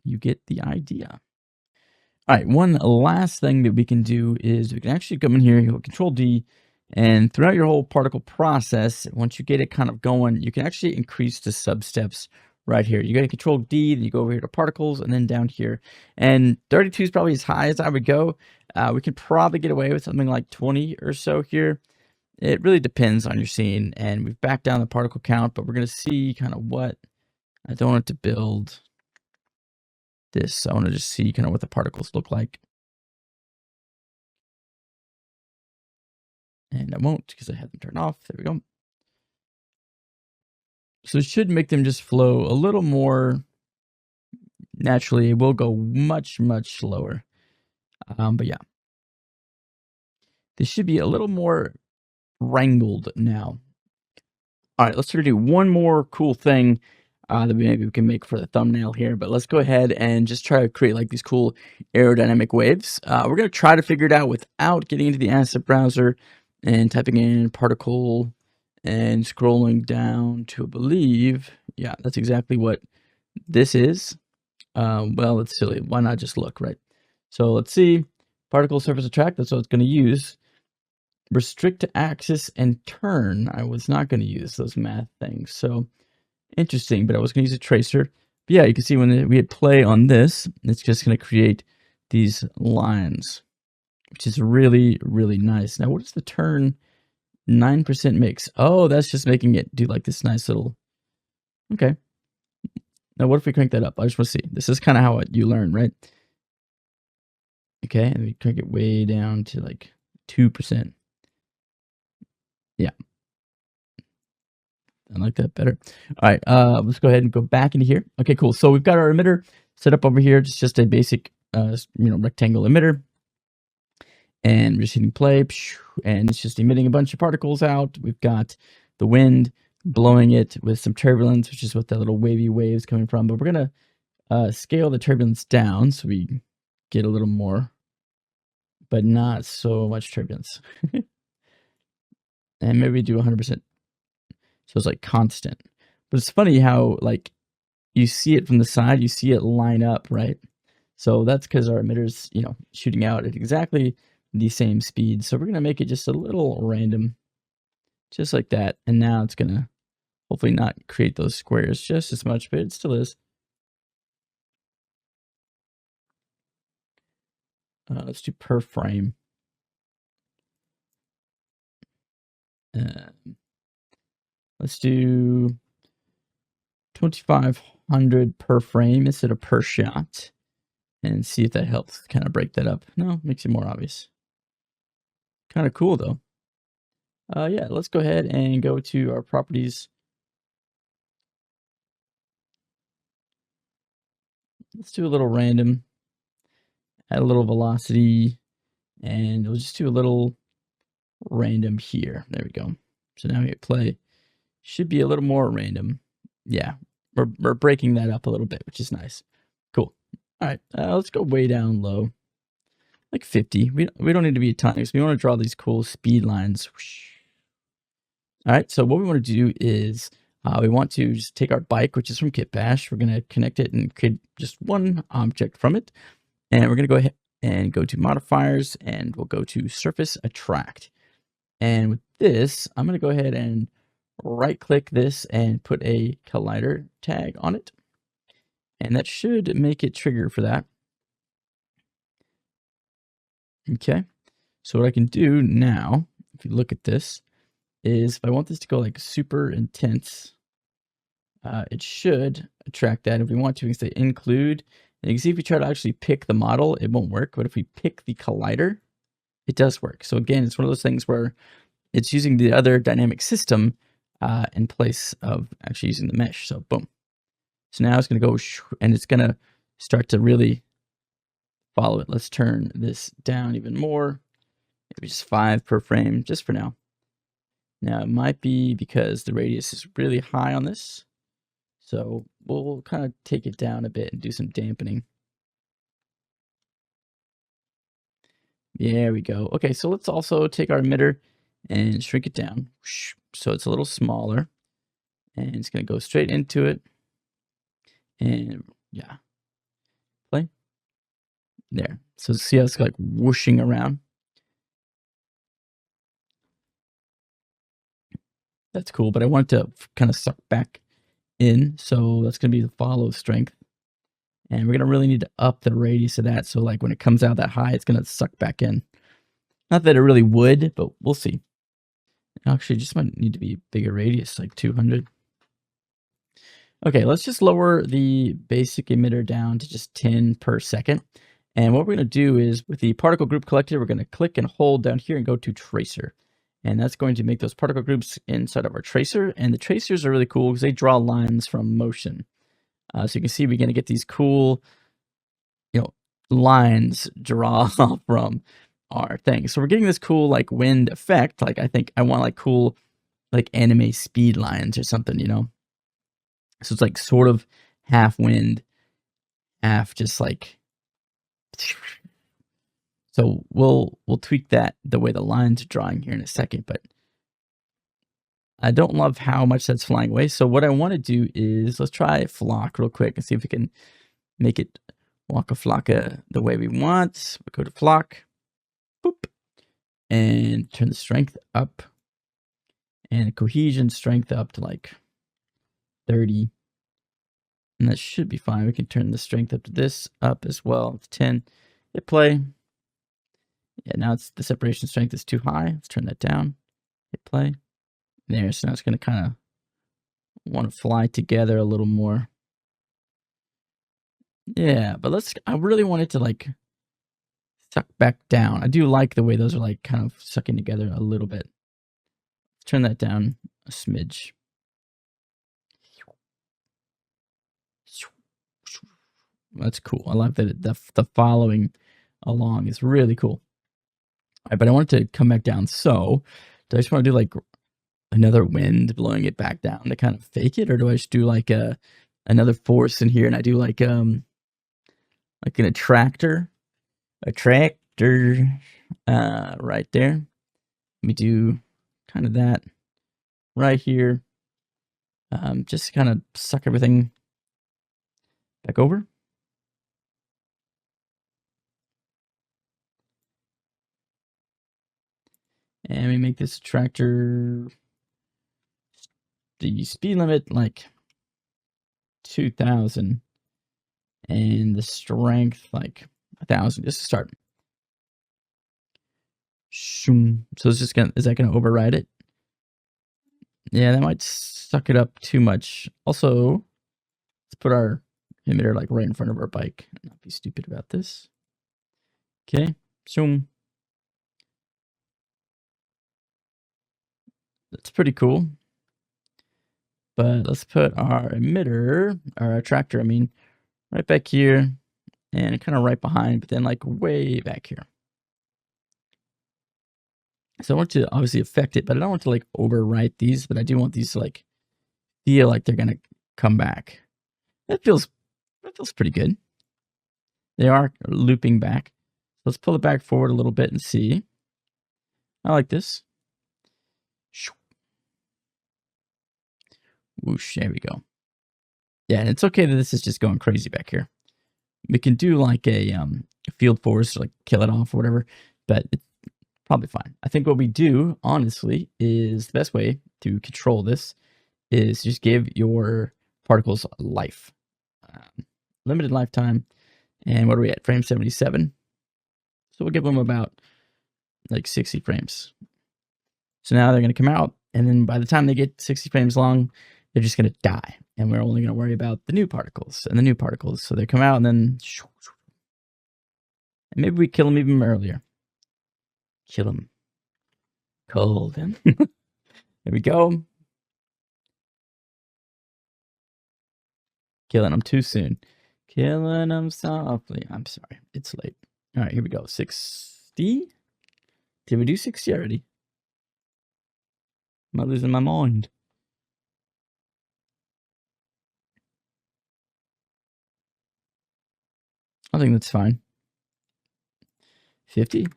you get the idea. All right, one last thing that we can do is we can actually come in here, you'll Control D, and throughout your whole particle process, once you get it kind of going, you can actually increase the sub-steps right here. You go to Control D, then you go over here to particles, and then down here. And 32 is probably as high as I would go. We could probably get away with something like 20 or so here. It really depends on your scene, and we've backed down the particle count, but we're going to see kind of what, I don't want it to build this. I want to just see kind of what the particles look like. And I won't because I have them turned off. There we go. So it should make them just flow a little more naturally. It will go much, much slower. But yeah, this should be a little more wrangled now. All right, let's sort of do one more cool thing that maybe we can make for the thumbnail here. But let's go ahead and just try to create like these cool aerodynamic waves. We're going to try to figure it out without getting into the asset browser and typing in particle and scrolling down to, I believe, yeah, that's exactly what this is. Well, it's silly. Why not just look, right? So let's see. Particle surface attract, that's what it's going to use. Restrict to axis and turn. I was not going to use those math things. So interesting, but I was going to use a tracer. But yeah, you can see when we hit play on this, it's just going to create these lines, which is really, really nice. Now, what is the turn 9% mix? Oh, that's just making it do like this nice little, okay. Now, what if we crank that up? I just want to see. This is kind of how you learn, right? Okay, and we crank it way down to like 2%. Yeah. I like that better. All right, let's go ahead and go back into here. Okay, cool. So we've got our emitter set up over here. It's just a basic, rectangle emitter. And we're just hitting play, and it's just emitting a bunch of particles out. We've got the wind blowing it with some turbulence, which is what the little wavy waves coming from. But we're going to scale the turbulence down so we get a little more, but not so much turbulence. And maybe do 100%. So it's like constant. But it's funny how like you see it from the side, you see it line up, right? So that's because our emitter's, shooting out at exactly the same speed. So we're going to make it just a little random, just like that. And now it's going to hopefully not create those squares just as much, but it still is. Let's do per frame. Let's do 2500 per frame instead of per shot, and see if that helps kind of break that up. No, makes it more obvious. Kind of cool though. Yeah, let's go ahead and go to our properties. Let's do a little random, add a little velocity, and we'll just do a little random here. There we go. So now we hit play. Should be a little more random. Yeah, we're breaking that up a little bit, which is nice. Cool. All right, let's go way down low, like 50. We don't need to be a ton because we want to draw these cool speed lines. All right, so what we want to do is we want to just take our bike, which is from Kitbash. We're going to connect it and create just one object from it. And we're going to go ahead and go to modifiers, and we'll go to surface attract. And with this, I'm going to go ahead and right click this and put a collider tag on it. And that should make it trigger for that. Okay. So what I can do now, if you look at this, is if I want this to go like super intense, it should attract that. If we want to, we can say include. And you can see if we try to actually pick the model, it won't work. But if we pick the collider, it does work. So again, it's one of those things where it's using the other dynamic system in place of actually using the mesh. So boom. So now it's going to go and it's going to start to really follow it. Let's turn this down even more. Maybe just 5 per frame just for now. Now it might be because the radius is really high on this. So we'll kind of take it down a bit and do some dampening. There we go. Okay, so let's also take our emitter and shrink it down. So it's a little smaller. And it's going to go straight into it. And yeah, play. There. So see how it's like whooshing around. That's cool, but I want it to kind of suck back in. So that's going to be the follow strength. And we're going to really need to up the radius of that. So like when it comes out that high, it's going to suck back in. Not that it really would, but we'll see. Actually, just might need to be bigger radius, like 200. Okay, let's just lower the basic emitter down to just 10 per second. And what we're going to do is with the particle group collector, we're going to click and hold down here and go to tracer. And that's going to make those particle groups inside of our tracer. And the tracers are really cool because they draw lines from motion. So you can see we're going to get these cool, lines draw from our thing. So we're getting this cool like wind effect. Like I think I want like cool like anime speed lines or something, So it's like sort of half wind, half just like. So we'll tweak that the way the lines are drawing here in a second, but I don't love how much that's flying away. So what I want to do is let's try flock real quick and see if we can make it Waka Flocka the way we want. We go to flock, boop, and turn the strength up, and the cohesion strength up to like 30. And that should be fine. We can turn the strength up to this up as well. It's 10. Hit play. Yeah, now it's the separation strength is too high. Let's turn that down. Hit play. There, so now it's going to kind of want to fly together a little more. Yeah, but I really want it to like suck back down. I do like the way those are like kind of sucking together a little bit. Let's turn that down a smidge. That's cool. I like that the following along is really cool. All right, but I want it to come back down. So do I just want to do like another wind blowing it back down to kind of fake it, or do I just do like another force in here and I do like an attractor right there. Let me do kind of that right here. Just kind of suck everything back over. And we make this attractor the speed limit like 2,000 and the strength like 1,000 just to start. So it's just is that gonna override it? Yeah, that might suck it up too much. Also, let's put our emitter like right in front of our bike. Not be stupid about this. Okay, zoom. That's pretty cool. But let's put our emitter, our attractor, right back here and kind of right behind, but then like way back here. So I want to obviously affect it, but I don't want to like overwrite these, but I do want these to like feel like they're going to come back. That feels pretty good. They are looping back. Let's pull it back forward a little bit and see. I like this. Whoosh, there we go. Yeah, and it's okay that this is just going crazy back here. We can do like a field force, like kill it off or whatever, but it's probably fine. I think what we do, honestly, is the best way to control this is just give your particles life. Limited lifetime. And what are we at? Frame 77. So we'll give them about like 60 frames. So now they're going to come out, and then by the time they get 60 frames long, they're just going to die. And we're only going to worry about the new particles and the new particles. So they come out and then... And maybe we kill them even earlier. Kill them. Cold them. There we go. Killing them too soon. Killing them softly. I'm sorry. It's late. All right, here we go. 60? Did we do 60 already? Am I losing my mind? I think that's fine. 50?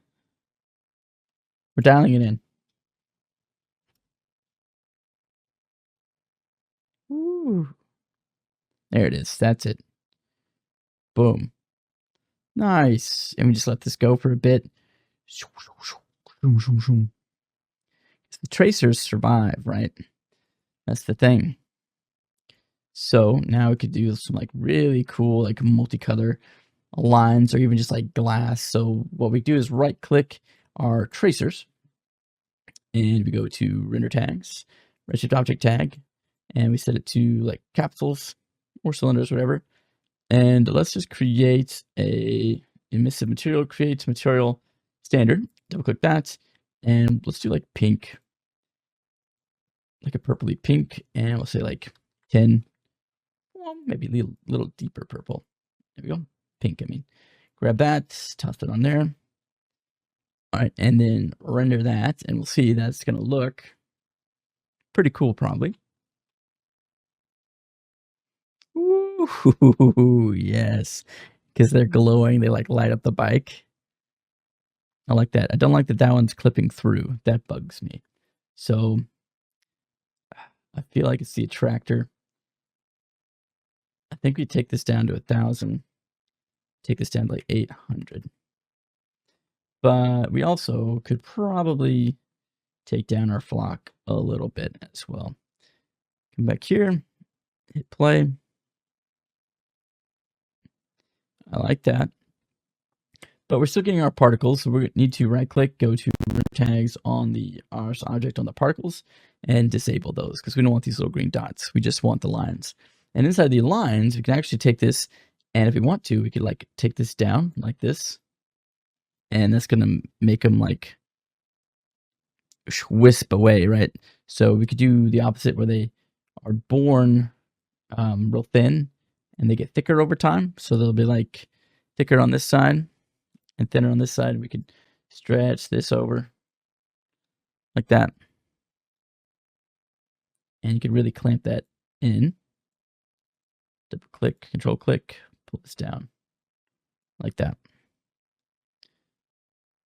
We're dialing it in. Ooh. There it is. That's it. Boom. Nice. And we just let this go for a bit. The tracers survive, right? That's the thing. So now we could do some like really cool like multicolor lines or even just like glass. So what we do is right click our tracers and we go to render tags, Redshift object tag, and we set it to like capsules or cylinders, whatever. And let's just create a emissive material, create material standard, double click that. And let's do like pink, like a purpley pink, and we'll say like 10, well, maybe a little deeper purple. There we go. Pink, I mean. Grab that, toss it on there. All right, and then render that, and we'll see that's going to look pretty cool, probably. Ooh, yes, because they're glowing. They like light up the bike. I like that. I don't like that one's clipping through. That bugs me. So I feel like it's the attractor. I think we take this down to 1,000. Take this down to like 800. But we also could probably take down our flock a little bit as well. Come back here, hit play. I like that. But we're still getting our particles, so we need to right click, go to tags on the object on the particles, and disable those because we don't want these little green dots. We just want the lines. And inside the lines, we can actually take this, and if we want to, we could like take this down like this, and that's gonna make them like wisp away, right? So we could do the opposite where they are born real thin and they get thicker over time. So they'll be like thicker on this side and thinner on this side. We could stretch this over like that. And you could really clamp that in. Double click, control click, pull this down like that.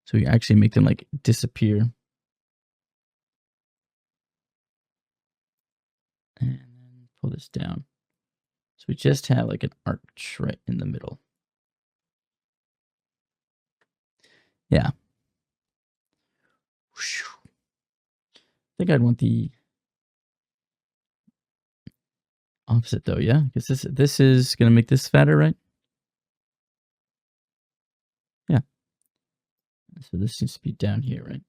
So you actually make them like disappear. And then pull this down. So we just have like an arch right in the middle. Yeah. I think I'd want the opposite though, yeah? Because this is gonna make this fatter, right? Yeah. So this needs to be down here, right?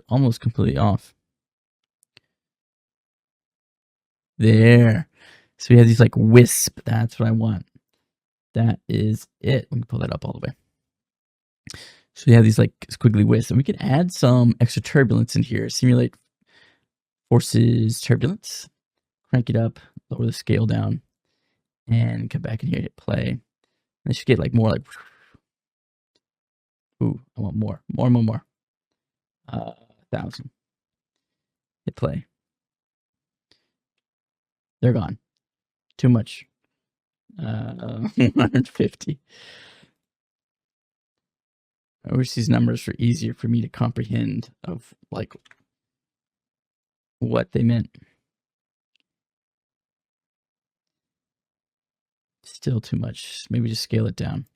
Almost completely off. There. So we have these like wisp. That's what I want. That is it. We can pull that up all the way. So we have these like squiggly wisps, and we can add some extra turbulence in here. Simulate forces turbulence. Crank it up, lower the scale down, and come back in here, hit play. And I should get like more like, ooh, I want more. 1,000. Hit play. They're gone. Too much. 150. I wish these numbers were easier for me to comprehend of like what they meant. Still too much. Maybe just scale it down.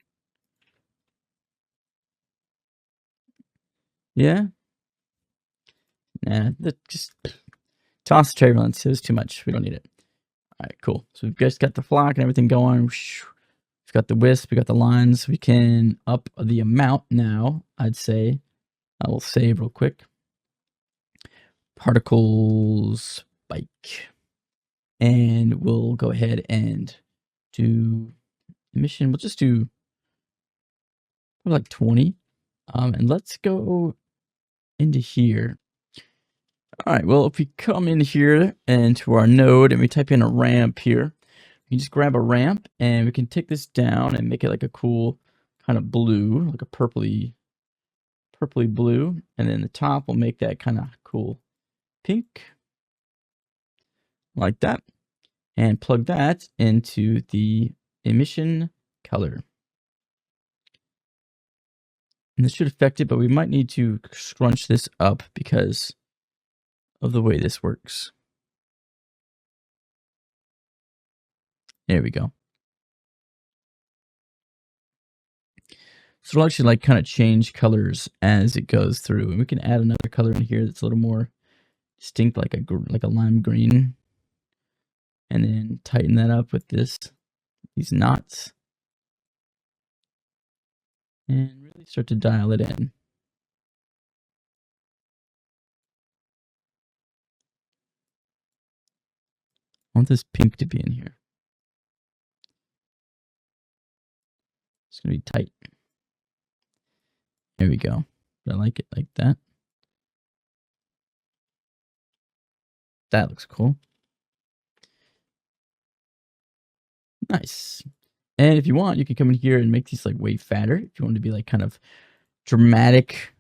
Yeah? Nah, just toss the turbulence. It was too much. We don't need it. All right, cool. So we've just got the flock and everything going. We've got the wisp. We got the lines. We can up the amount now, I'd say. I will save real quick. Particles bike. And we'll go ahead and do emission. We'll just do like 20. And let's go into here. All right, well, if we come in here into our node and we type in a ramp here, we can just grab a ramp and we can take this down and make it like a cool kind of blue, like a purpley blue. And then the top will make that kind of cool pink, like that. And plug that into the emission color. And this should affect it, but we might need to scrunch this up because of the way this works. There we go. So it'll actually like kind of change colors as it goes through, and we can add another color in here that's a little more distinct, like a lime green, and then tighten that up with these knots, and really start to dial it in. I want this pink to be in here. It's gonna be tight. There we go. I like it like that. That looks cool. Nice. And if you want, you can come in here and make these like way fatter. If you want to be like kind of dramatic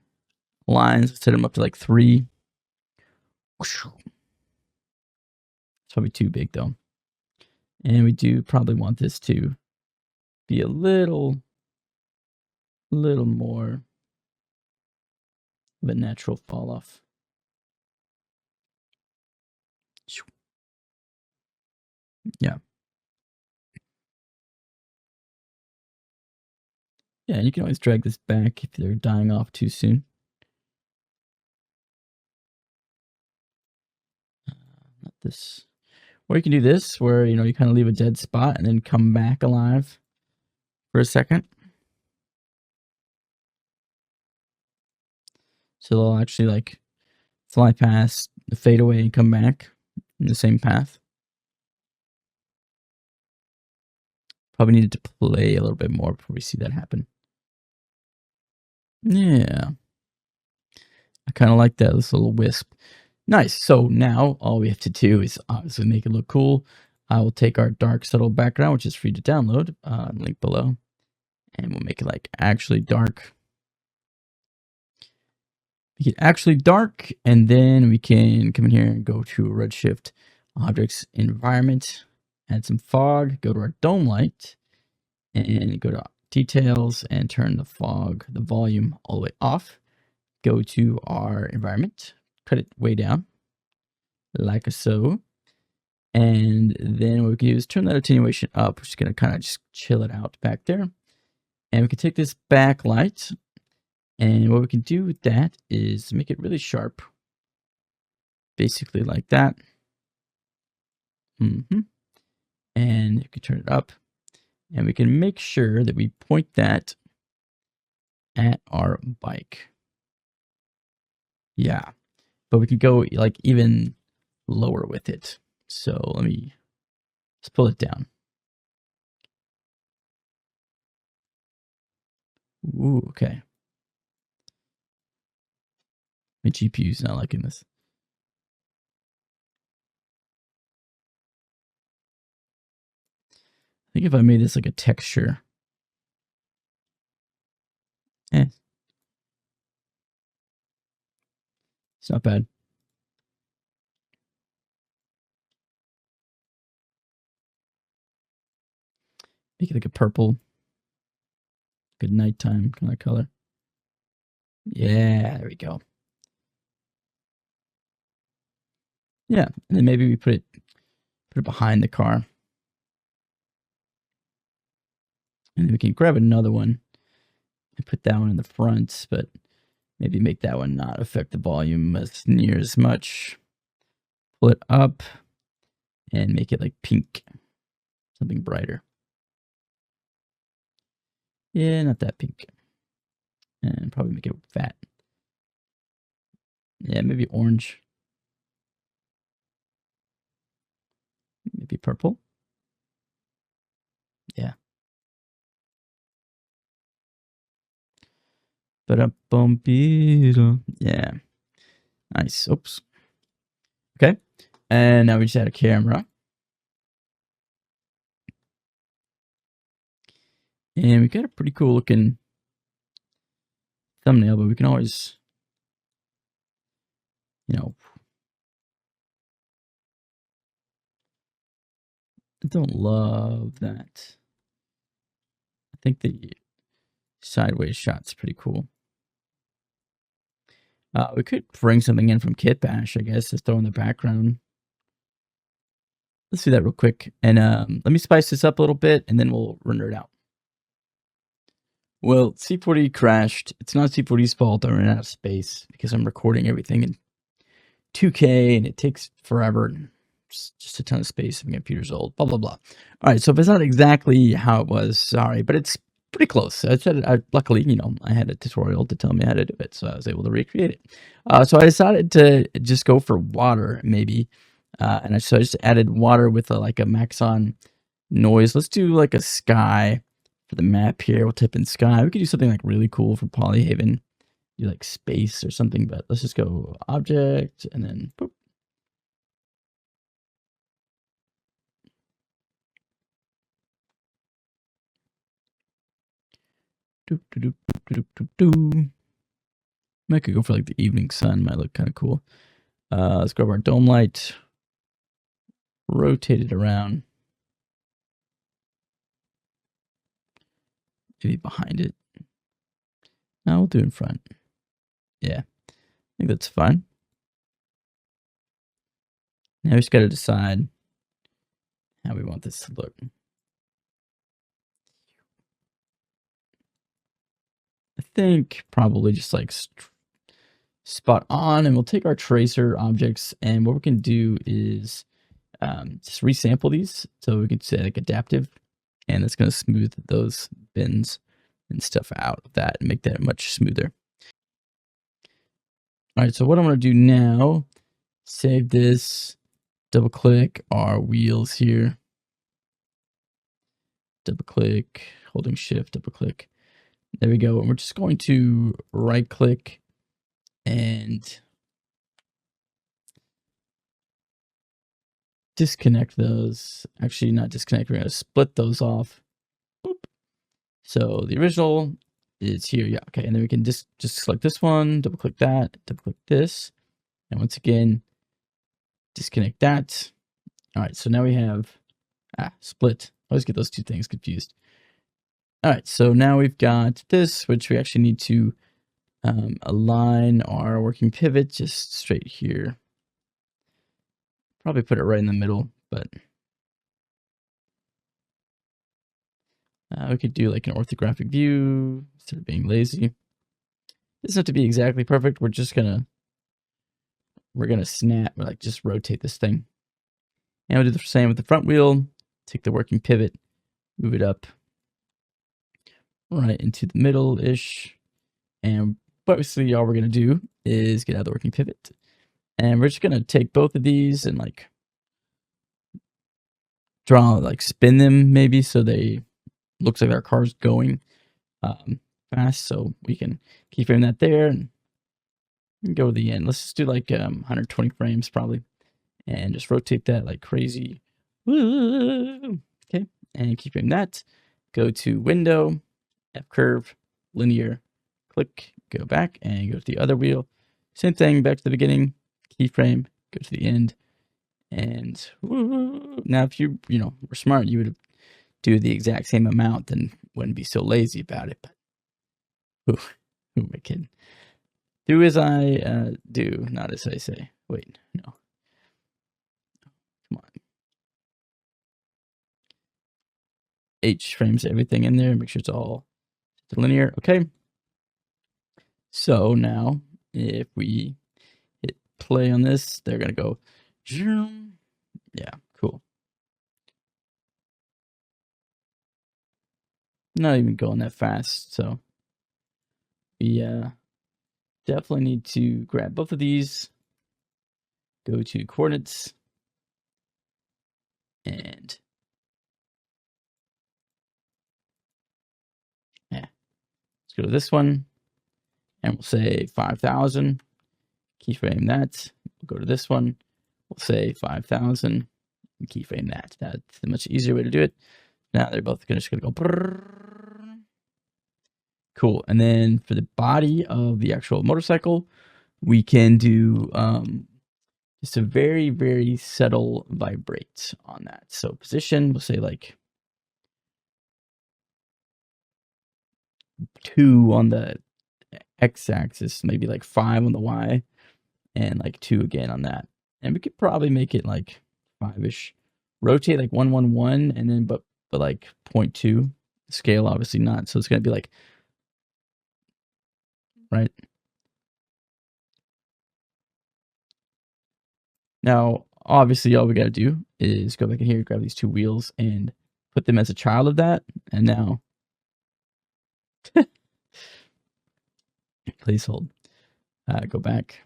lines, set them up to like 3. It's probably too big though. And we do probably want this to be a little more of a natural fall off. Yeah. Yeah, you can always drag this back if they're dying off too soon. Not this. Or you can do this where, you know, you kind of leave a dead spot and then come back alive for a second. So they'll actually like fly past, fade away, and come back in the same path. Probably needed to play a little bit more before we see that happen. Yeah. I kind of like that, this little wisp. Nice. So now all we have to do is obviously make it look cool. I will take our dark subtle background, which is free to download, link below, and we'll make it like actually dark. Make it actually dark, and then we can come in here and go to Redshift, Objects, Environment, add some fog, go to our dome light, and go to Details and turn the fog, the volume all the way off. Go to our environment, cut it way down, like so. And then what we can do is turn that attenuation up, which is going to kind of just chill it out back there. And we can take this backlight, and what we can do with that is make it really sharp. Basically like that. And you can turn it up. And we can make sure that we point that at our bike. Yeah. But we can go like even lower with it. So let's pull it down. Ooh, okay. My GPU's not liking this. I think if I made this like a texture. It's not bad. Make it like a purple. Good nighttime kind of color. Yeah, there we go. Yeah, and then maybe we put it behind the car. And then we can grab another one and put that one in the front, but maybe make that one not affect the volume as near as much. Pull it up and make it like pink, something brighter. Yeah, not that pink. And probably make it fat. Yeah, maybe orange. Maybe purple. Yeah. Yeah. Nice. Oops. Okay. And now we just add a camera. And we got a pretty cool looking thumbnail, but we can always, you know, I don't love that. I think the sideways shot's pretty cool. We could bring something in from Kit Bash, I guess, to throw in the background. Let's do that real quick. And let me spice this up a little bit, and then we'll render it out. Well, C40 crashed. It's not C40's fault. I ran out of space because I'm recording everything in 2K, and it takes forever. And just a ton of space. My computer's old. Blah, blah, blah. All right, so if it's not exactly how it was, sorry, but it's pretty close. I said, luckily, you know, I had a tutorial to tell me how to do it, so I was able to recreate it. So I decided to just go for water, maybe, and so I just added water with like a Maxon noise. Let's do like a sky for the map here. We'll type in sky. We could do something like really cool for Polyhaven. do like space or something, but let's just go object and then boop. Doop, doop, doop, doop, doop, doop. Might could go for like the evening sun, might look kind of cool. Let's grab our dome light, rotate it around, maybe behind it. No, we'll do in front. Yeah, I think that's fine. Now we just got to decide how we want this to look. I think probably just like spot on, and we'll take our tracer objects, and what we can do is just resample these, so we can say like adaptive, and it's going to smooth those bins and stuff out of that and make that much smoother. All right, so what I'm going to do now, save this, double click our wheels here, double click, holding shift, double click. There we go. And we're just going to right click and disconnect those. Actually, not disconnect. We're going to split those off. Boop. So the original is here. Yeah. Okay. And then we can just select this one, double click that, double click this. And once again, disconnect that. All right. So now we have split. I always get those two things confused. All right. So now we've got this, which we actually need to align our working pivot just straight here. Probably put it right in the middle, but we could do like an orthographic view instead of being lazy. It doesn't have to be exactly perfect. We're gonna snap, like just rotate this thing. And we'll do the same with the front wheel. Take the working pivot, move it up right into the middle-ish. And basically all we're gonna do is get out of the working pivot. And we're just gonna take both of these and like spin them maybe so they looks like our car's going fast. So we can keyframe that there and go to the end. Let's just do like 120 frames probably, and just rotate that like crazy. Woo! Okay, and keyframe that. Go to window, F curve, linear, click, go back and go to the other wheel. Same thing, back to the beginning, keyframe, go to the end, and woo! Now if you were smart, you would do the exact same amount and wouldn't be so lazy about it. But who am I kidding? Do as I do, not as I say. Wait, no. Come on. H frames everything in there. Make sure it's all linear. Okay. So now if we hit play on this, they're going to go. Yeah, cool. Not even going that fast. So we definitely need to grab both of these, go to coordinates, and let's go to this one, and we'll say 5,000. Keyframe that. We'll go to this one. We'll say 5,000. And keyframe that. That's the much easier way to do it. Now they're both just gonna go. Brrr. Cool. And then for the body of the actual motorcycle, we can do just a very, very subtle vibrate on that. So position, we'll say like 2 on the x-axis, maybe like 5 on the y, and like 2 again on that. And we could probably make it like 5-ish. Rotate like 111, and then but like 0.2. Scale obviously not, so it's gonna be like right. Now, obviously, all we got to do is go back in here, grab these 2 wheels, and put them as a child of that. And now, please hold. Go back,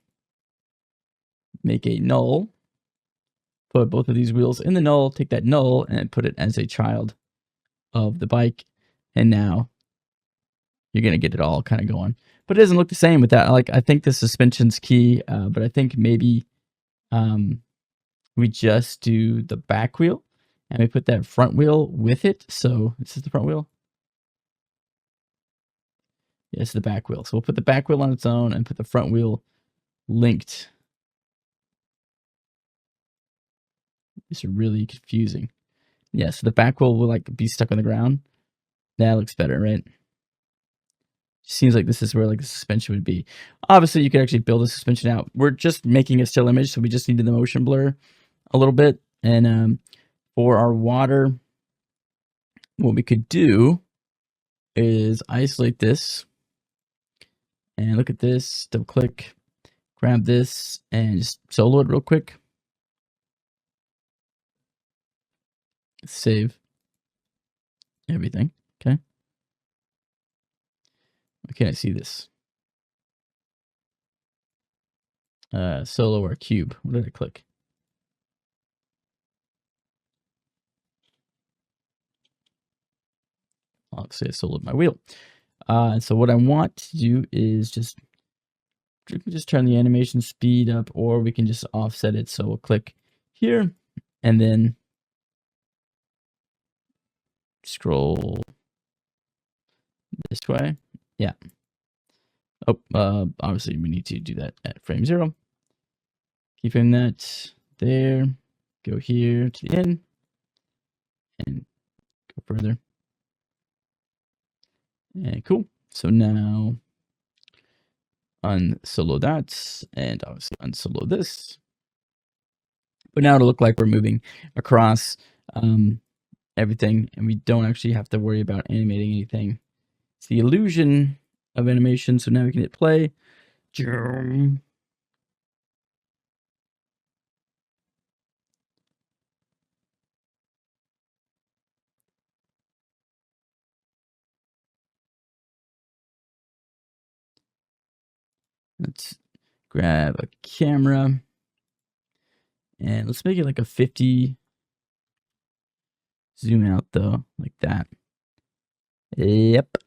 make a null, put both of these wheels in the null, take that null, and put it as a child of the bike. And now, you're going to get it all kind of going. But it doesn't look the same with that. Like, I think the suspension's key, but I think maybe we just do the back wheel and we put that front wheel with it. So this is the front wheel. Yes, the back wheel. So we'll put the back wheel on its own and put the front wheel linked. It's really confusing. Yeah, so the back wheel will like be stuck on the ground. That looks better, right? Seems like this is where like the suspension would be. Obviously, you could actually build a suspension out. We're just making a still image, so we just needed the motion blur a little bit. And for our water, what we could do is isolate this. And look at this, double click, grab this, and just solo it real quick. Save everything, okay? Why can't I see this? Solo or cube, what did I click? Obviously I soloed my wheel. And so what I want to do is just turn the animation speed up, or we can just offset it. So we'll click here and then scroll this way. Yeah. Oh, obviously we need to do that at frame 0. Keeping that there. Go here to the end and go further. And cool. So now unsolo that, and obviously unsolo this. But now it'll look like we're moving across everything, and we don't actually have to worry about animating anything. It's the illusion of animation. So now we can hit play. Let's grab a camera and let's make it like a 50. Zoom out though, like that. Yep.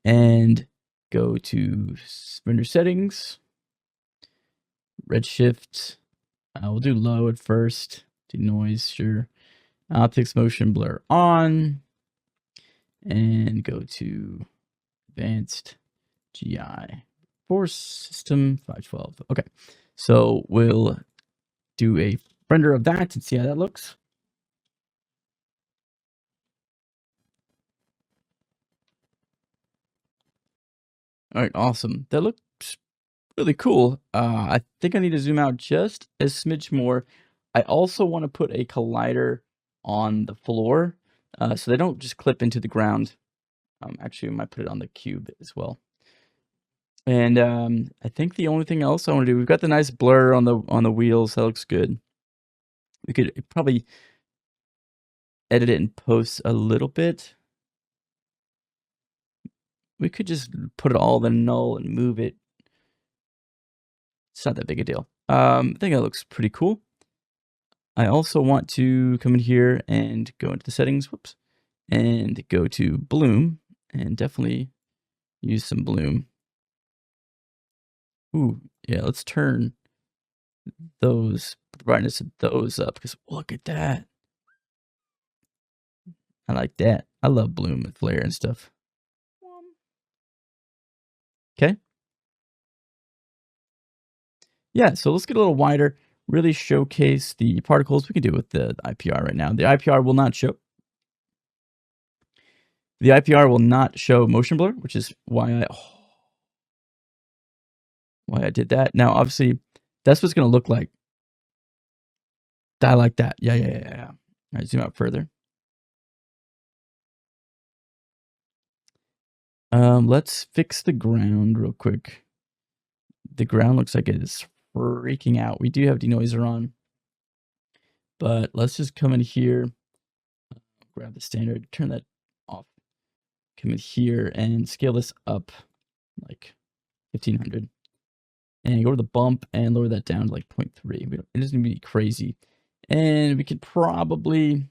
And go to render settings, Redshift. We'll do low at first. Do noise, sure. Optics motion blur on. And go to advanced GI. Force system 512. Okay. So we'll do a render of that and see how that looks. All right, awesome. That looks really cool. I think I need to zoom out just a smidge more. I also want to put a collider on the floor so they don't just clip into the ground. Actually, I might put it on the cube as well. And I think the only thing else I want to do, we've got the nice blur on the wheels. That looks good. We could probably edit it and post a little bit. We could just put it all in null and move it. It's not that big a deal. I think that looks pretty cool. I also want to come in here and go into the settings, whoops, and go to bloom and definitely use some bloom. Ooh, yeah, let's turn those, the brightness of those up because look at that. I like that. I love bloom and flare and stuff. Okay. Yeah, so let's get a little wider, really showcase the particles. We can do it with the IPR right now. The IPR will not show. The IPR will not show motion blur, which is why I did that. Now, obviously, that's what's going to look like. I like that. Yeah. All right, zoom out further. Let's fix the ground real quick. The ground looks like it is freaking out. We do have denoiser on, but let's just come in here, grab the standard, turn that off, come in here and scale this up like 1500 and go to the bump and lower that down to like 0.3. It doesn't be crazy. And we could probably,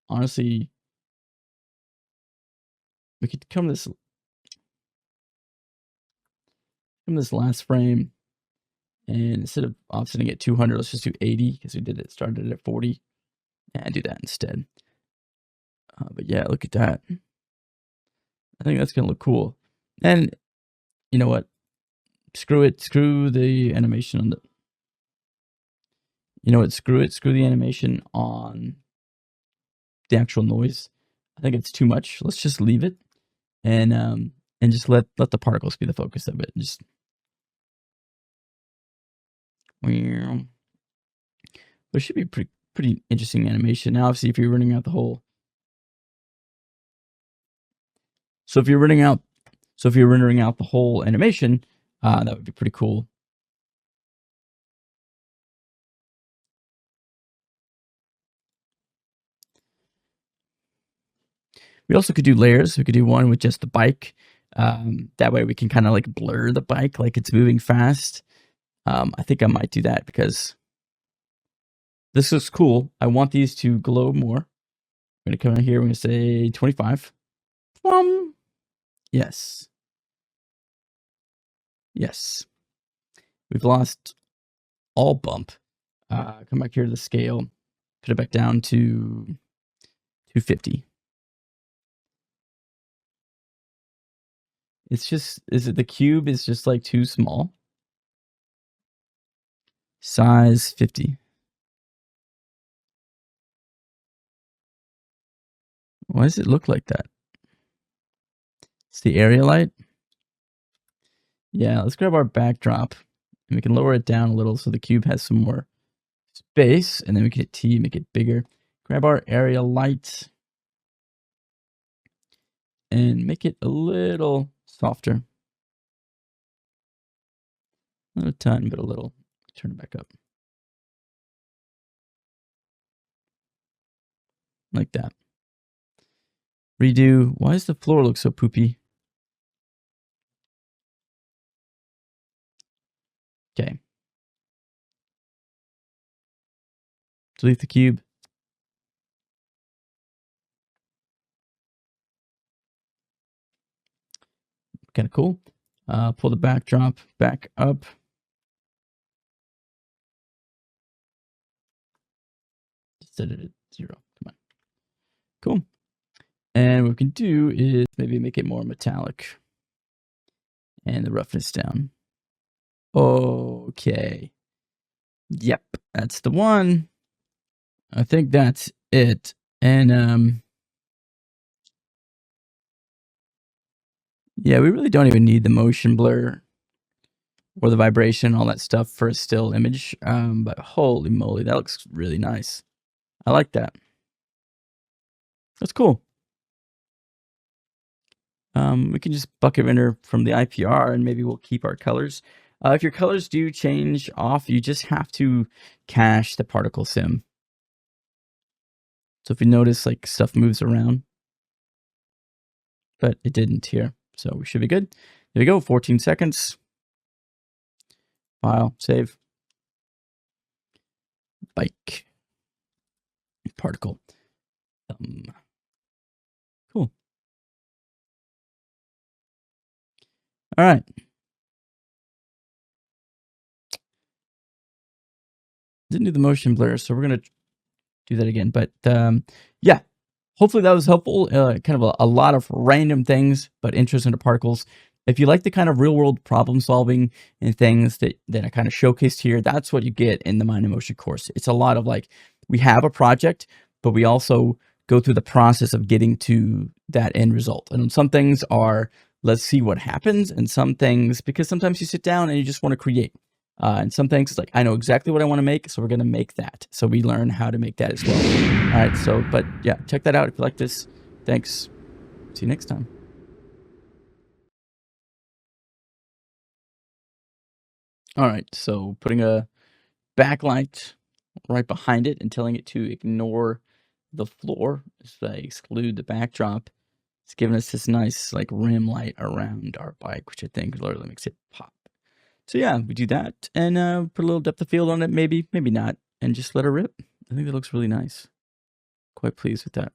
honestly, we could come to this. from this last frame, and instead of offsetting at 200, let's just do 80 because we started it at 40, and do that instead. But yeah, look at that. I think that's gonna look cool. And you know what? Screw it. Screw the animation on the. You know what? Screw it. Screw the animation on the actual noise. I think it's too much. Let's just leave it, and just let the particles be the focus of it. Just. It should be pretty interesting animation. Now, obviously, if you're running out the whole. So if you're rendering out the whole animation, that would be pretty cool. We also could do layers. We could do one with just the bike. That way we can kind of like blur the bike like it's moving fast. I think I might do that because this is cool. I want these to glow more. I'm going to come in here. We're going to say 25. Yes. Yes. We've lost all bump. Come back here to the scale. Put it back down to 250. It's just, the cube is just like too small? Size 50. Why does it look like that? It's the area light. Yeah, let's grab our backdrop and we can lower it down a little so the cube has some more space, and then we can hit T, make it bigger. Grab our area light and make it a little softer. Not a ton, but a little. Turn it back up. Like that. Redo. Why does the floor look so poopy? Okay. Delete the cube. Kind of cool. Pull the backdrop back up. Set it at 0. Come on. Cool. And what we can do is maybe make it more metallic. And the roughness down. Okay. Yep, that's the one. I think that's it. And yeah, we really don't even need the motion blur or the vibration, all that stuff for a still image. But holy moly, that looks really nice. I like that. That's cool. We can just bucket render from the IPR, and maybe we'll keep our colors. If your colors do change off, you just have to cache the particle sim. So if you notice, like, stuff moves around, but it didn't here. So we should be good. There we go, 14 seconds. File, save. Bike. Particle. Cool. All right. Didn't do the motion blur, so we're going to do that again. But yeah, hopefully that was helpful. Kind of a lot of random things, but interest into particles. If you like the kind of real world problem solving and things that I kind of showcased here, that's what you get in the Mind in Motion course. It's a lot of like, we have a project, but we also go through the process of getting to that end result. And some things are, let's see what happens. And some things, because sometimes you sit down and you just want to create. And some things, it's like, I know exactly what I want to make, so we're going to make that. So we learn how to make that as well. All right, so, but yeah, check that out if you like this. Thanks. See you next time. All right, so putting a backlight right behind it and telling it to ignore the floor as I exclude the backdrop. It's giving us this nice like rim light around our bike, which I think literally makes it pop. So yeah, we do that and put a little depth of field on it, maybe not, and just let it rip. I think that looks really nice. Quite pleased with that.